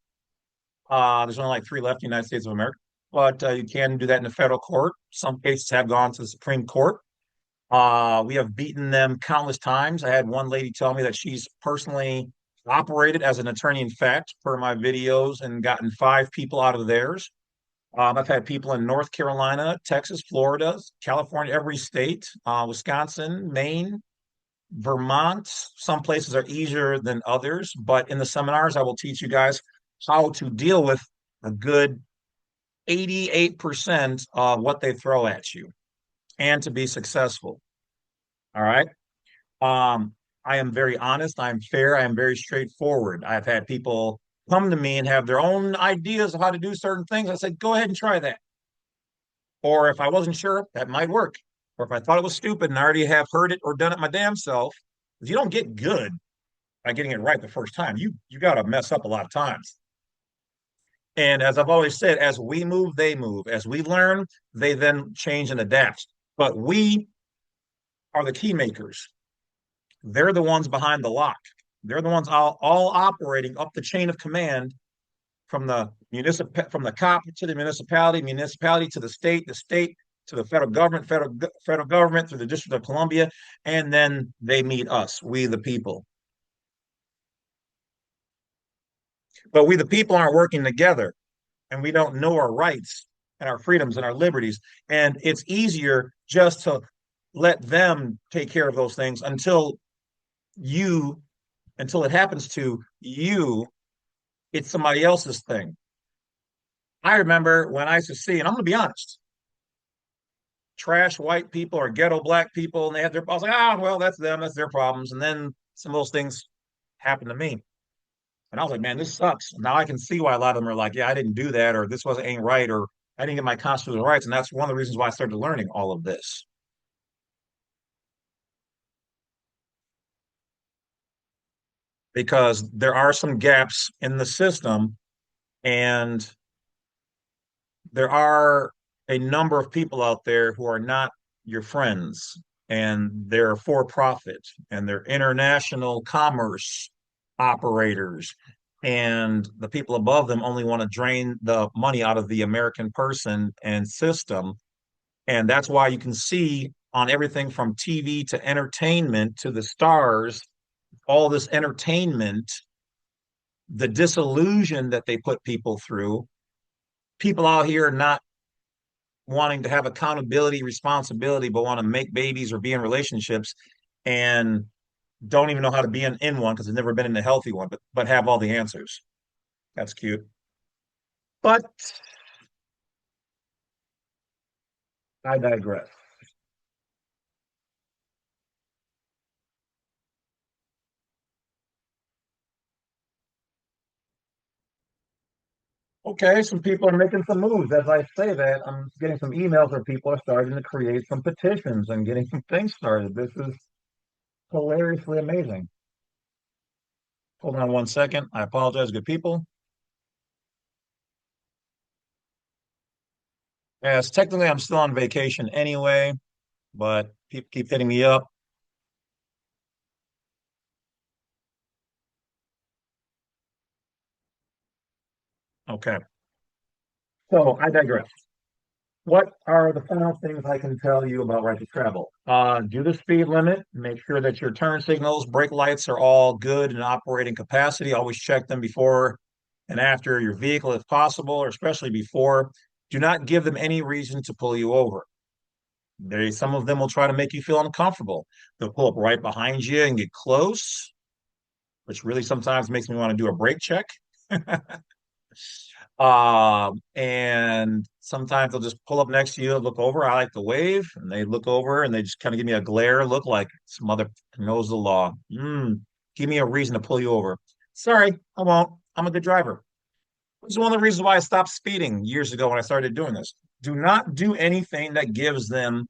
There's only like three left in the United States of America, but you can do that in the federal court. Some cases have gone to the Supreme Court. We have beaten them countless times. I had one lady tell me that she's personally operated as an attorney in fact per my videos and gotten five people out of theirs. I've had people in North Carolina, Texas, Florida, California, every state, Wisconsin, Maine, Vermont. Some places are easier than others, but in the seminars, I will teach you guys how to deal with a good 88% of what they throw at you and to be successful. All right. Um, I am very honest. I'm fair. I am very straightforward. I've had people come to me and have their own ideas of how to do certain things. I said, go ahead and try that. Or if I wasn't sure, that might work. Or if I thought it was stupid and I already have heard it or done it my damn self, you don't get good by getting it right the first time. You got to mess up a lot of times. And as I've always said, as we move, they move. As we learn, they then change and adapt. But we are the key makers. They're the ones behind the lock. They're the ones all operating up the chain of command from the cop to the municipality, municipality to the state to the federal government through the District of Columbia, and then they meet us, we the people. But we the people aren't working together, and we don't know our rights and our freedoms and our liberties, and it's easier just to let them take care of those things you until it happens to you, it's somebody else's thing. I remember when I used to see, and I'm going to be honest, trash white people or ghetto black people, and they had their, I was like, ah, well, that's them, that's their problems. And then some of those things happened to me. And I was like, man, this sucks. Now I can see why a lot of them are like, yeah, I didn't do that, or this wasn't ain't right, or I didn't get my constitutional rights. And that's one of the reasons why I started learning all of this. Because there are some gaps in the system, and there are a number of people out there who are not your friends, and they're for profit, and they're international commerce operators, and the people above them only want to drain the money out of the American person and system. And that's why you can see on everything from TV to entertainment to the stars, all this entertainment, the disillusion that they put people through, people out here not wanting to have accountability, responsibility, but want to make babies or be in relationships and don't even know how to be in one because they've never been in a healthy one, but have all the answers. That's cute. But I digress. Okay, some people are making some moves. As I say that, I'm getting some emails where people are starting to create some petitions and getting some things started. This is hilariously amazing. Hold on one second. I apologize, good people. Yes, technically I'm still on vacation anyway, but people keep hitting me up. Okay, so I digress. What are the final things I can tell you about right to travel? Do the speed limit. Make sure that your turn signals, brake lights are all good and operating capacity. Always check them before and after your vehicle if possible, or especially before. Do not give them any reason to pull you over. Some of them will try to make you feel uncomfortable. They'll pull up right behind you and get close, which really sometimes makes me want to do a brake check. And sometimes they'll just pull up next to you, look over. I like to wave, and they look over and they just kind of give me a glare, look like some other knows the law. Give me a reason to pull you over. Sorry, I won't. I'm a good driver. This is one of the reasons why I stopped speeding years ago when I started doing this. Do not do anything that gives them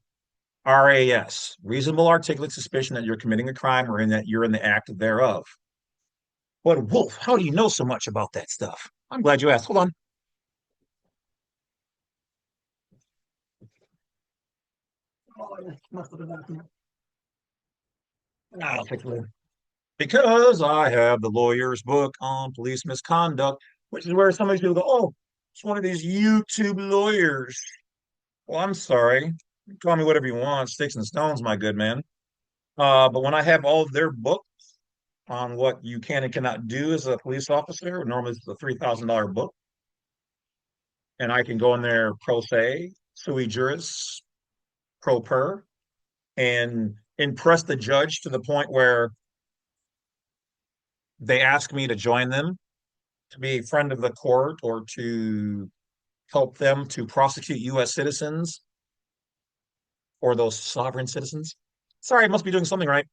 RAS, reasonable articulate suspicion that you're committing a crime or in that you're in the act thereof. But Wolf, how do you know so much about that stuff? I'm glad you asked. Hold on. I'll fix it later. Because I have the lawyer's book on police misconduct, which is where some of these people go, oh, it's one of these YouTube lawyers. Well, I'm sorry. You can call me whatever you want, sticks and stones, my good man. But when I have all of their books on what you can and cannot do as a police officer, normally it's a $3,000 book, and I can go in there pro se, sui juris, pro per, and impress the judge to the point where they ask me to join them to be a friend of the court or to help them to prosecute U.S. citizens or those sovereign citizens. Sorry, I must be doing something right.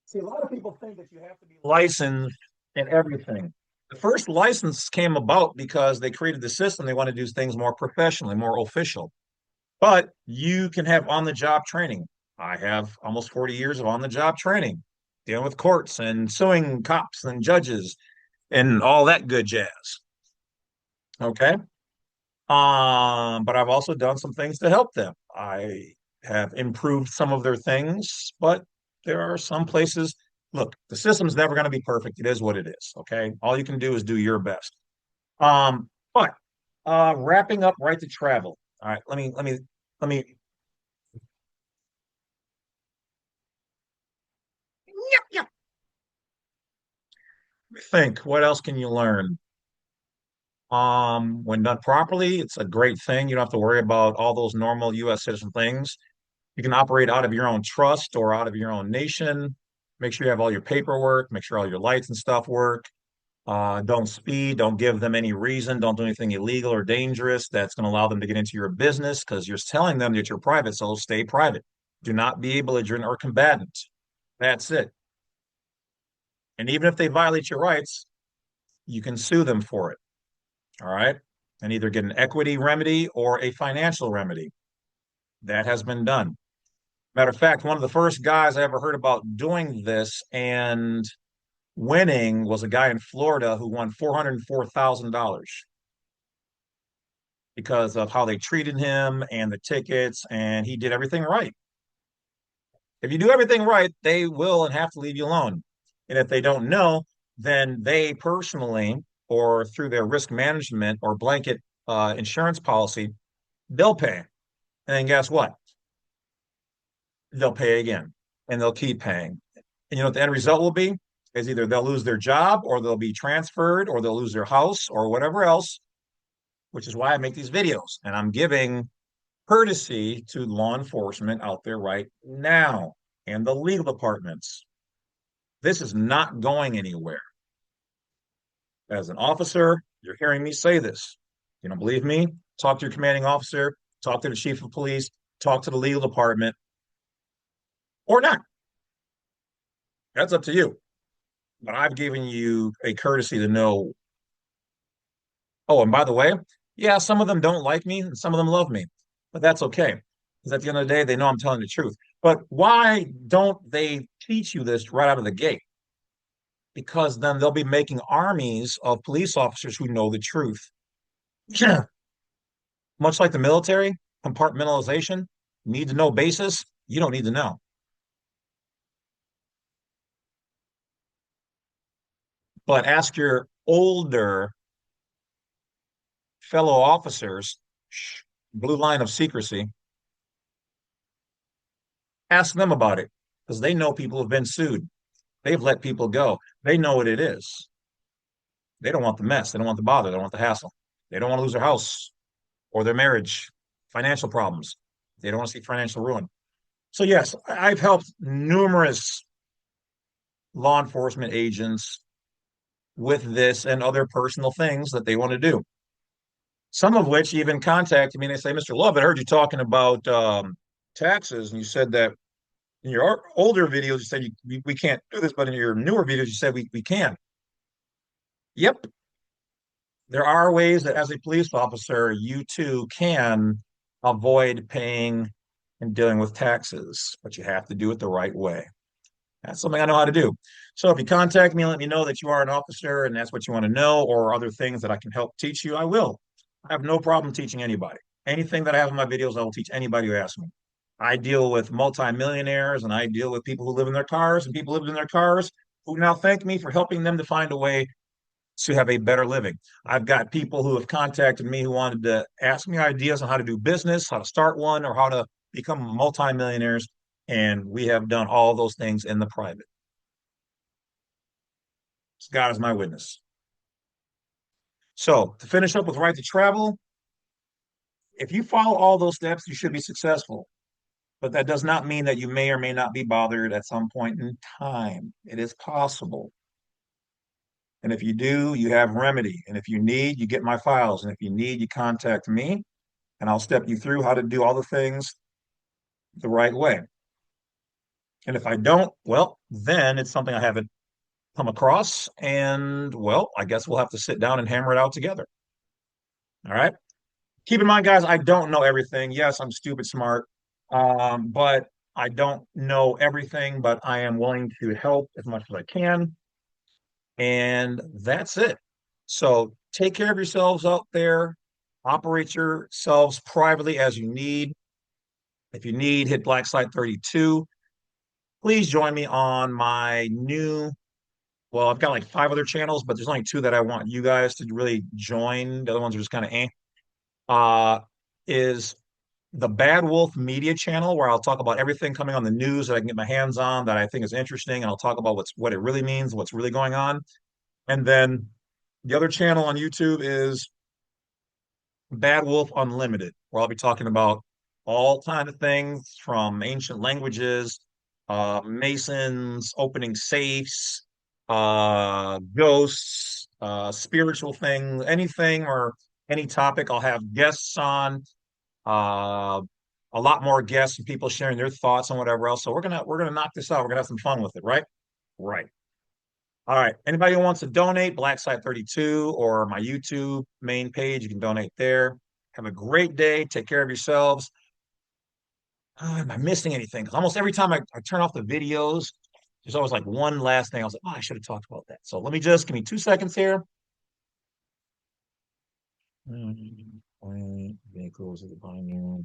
See, a lot of people think that you have to be licensed in everything. The first license came about because they created the system. They want to do things more professionally, more official. But you can have on the job training. I have almost 40 years of on the job training, dealing with courts and suing cops and judges and all that good jazz. Okay. But I've also done some things to help them. I have improved some of their things, but there are some places. Look, the system's never going to be perfect. It is what it is. Okay. All you can do is do your best. But wrapping up right to travel. All right, let me think. What else can you learn? When done properly, it's a great thing. You don't have to worry about all those normal U.S. citizen things. You can operate out of your own trust or out of your own nation. Make sure you have all your paperwork, make sure all your lights and stuff work. Don't speed, don't give them any reason, don't do anything illegal or dangerous that's going to allow them to get into your business because you're telling them that you're private, so stay private. Do not be a belligerent or combatant. That's it. And even if they violate your rights, you can sue them for it. All right. And either get an equity remedy or a financial remedy. That has been done. Matter of fact, one of the first guys I ever heard about doing this and winning was a guy in Florida who won $404,000 because of how they treated him and the tickets, and he did everything right. If you do everything right, they will and have to leave you alone. And if they don't know, then they personally or through their risk management or blanket insurance policy, they'll pay. And then guess what? They'll pay again and they'll keep paying. And you know what the end result will be? Is either they'll lose their job or they'll be transferred or they'll lose their house or whatever else, which is why I make these videos. And I'm giving courtesy to law enforcement out there right now and the legal departments. This is not going anywhere. As an officer, you're hearing me say this. You don't believe me? Talk to your commanding officer, talk to the chief of police, talk to the legal department, or not. That's up to you. But I've given you a courtesy to know. Oh, and by the way, yeah, some of them don't like me and some of them love me, but that's okay. Because at the end of the day, they know I'm telling the truth. But why don't they teach you this right out of the gate? Because then they'll be making armies of police officers who know the truth. Much like the military, compartmentalization, need to know basis, you don't need to know. But ask your older fellow officers, blue line of secrecy, ask them about it because they know people have been sued. They've let people go. They know what it is. They don't want the mess. They don't want the bother. They don't want the hassle. They don't want to lose their house or their marriage, financial problems. They don't want to see financial ruin. So, yes, I've helped numerous law enforcement agents with this and other personal things that they want to do. Some of which even contact me and they say, Mr. Lovett, I heard you talking about taxes, and you said that in your older videos, you said we can't do this, but in your newer videos, you said we can. Yep. There are ways that as a police officer, you too can avoid paying and dealing with taxes, but you have to do it the right way. That's something I know how to do. So if you contact me and let me know that you are an officer and that's what you want to know, or other things that I can help teach you, I will. I have no problem teaching anybody. Anything that I have in my videos, I will teach anybody who asks me. I deal with multimillionaires and I deal with people who live in their cars and people who live in their cars who now thank me for helping them to find a way to have a better living. I've got people who have contacted me who wanted to ask me ideas on how to do business, how to start one, or how to become multimillionaires. And we have done all those things in the private. God is my witness. So to finish up with right to travel, if you follow all those steps, you should be successful. But that does not mean that you may or may not be bothered at some point in time. It is possible. And if you do, you have remedy. And if you need, you get my files. And if you need, you contact me, and I'll step you through how to do all the things the right way. And if I don't, well, then it's something I haven't come across. And well, I guess we'll have to sit down and hammer it out together. All right. Keep in mind, guys, I don't know everything. Yes, I'm stupid smart, but I don't know everything, but I am willing to help as much as I can. And that's it. So take care of yourselves out there. Operate yourselves privately as you need. If you need, hit Black Site 32. Please join me on my new, well, I've got like five other channels, but there's only two that I want you guys to really join. The other ones are just kind of uh, is the Badwolf Media channel, where I'll talk about everything coming on the news that I can get my hands on that I think is interesting, and I'll talk about what it really means, what's really going on. And then the other channel on YouTube is Badwolf Unlimited, where I'll be talking about all kind of things from ancient languages, Masons opening safes, ghosts, spiritual things, anything or any topic. I'll have guests on, uh, a lot more guests and people sharing their thoughts on whatever else. So we're gonna knock this out. We're gonna have some fun with it, right? Right. All right. Anybody who wants to donate, Black Site 32 or my YouTube main page, you can donate there. Have a great day. Take care of yourselves. Am I missing anything? Because almost every time I turn off the videos, there's always like one last thing. I was like, oh, I should have talked about that. So let me just give me 2 seconds here. Vehicles of the pioneer.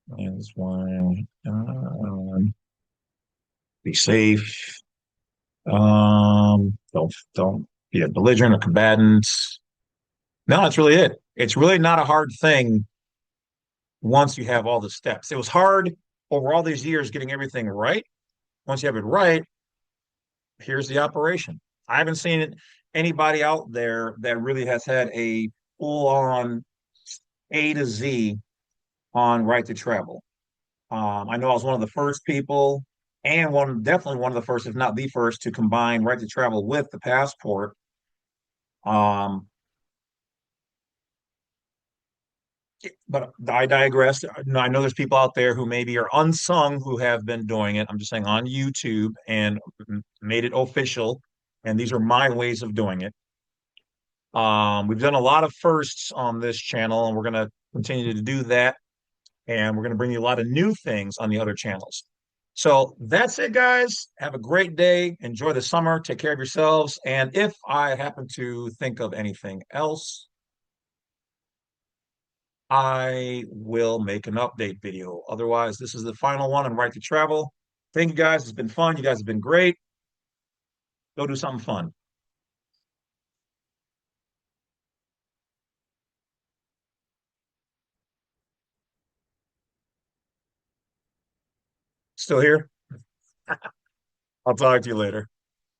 That's one. Be safe. Don't be a belligerent or combatant. No, that's really it. It's really not a hard thing once you have all the steps. It was hard over all these years getting everything right. Once you have it right, here's the operation. I haven't seen anybody out there that really has had a full on A to Z on right to travel. I know I was one of the first people, and definitely one of the first, if not the first, to combine right to travel with the passport. Um, but I digress. I know there's people out there who maybe are unsung who have been doing it. I'm just saying on YouTube and made it official. And these are my ways of doing it. We've done a lot of firsts on this channel, and we're going to continue to do that. And we're going to bring you a lot of new things on the other channels. So that's it, guys. Have a great day. Enjoy the summer. Take care of yourselves. And if I happen to think of anything else, I will make an update video. Otherwise, this is the final one on Right to Travel. Thank you guys. It's been fun. You guys have been great. Go do something fun. Still here? I'll talk to you later.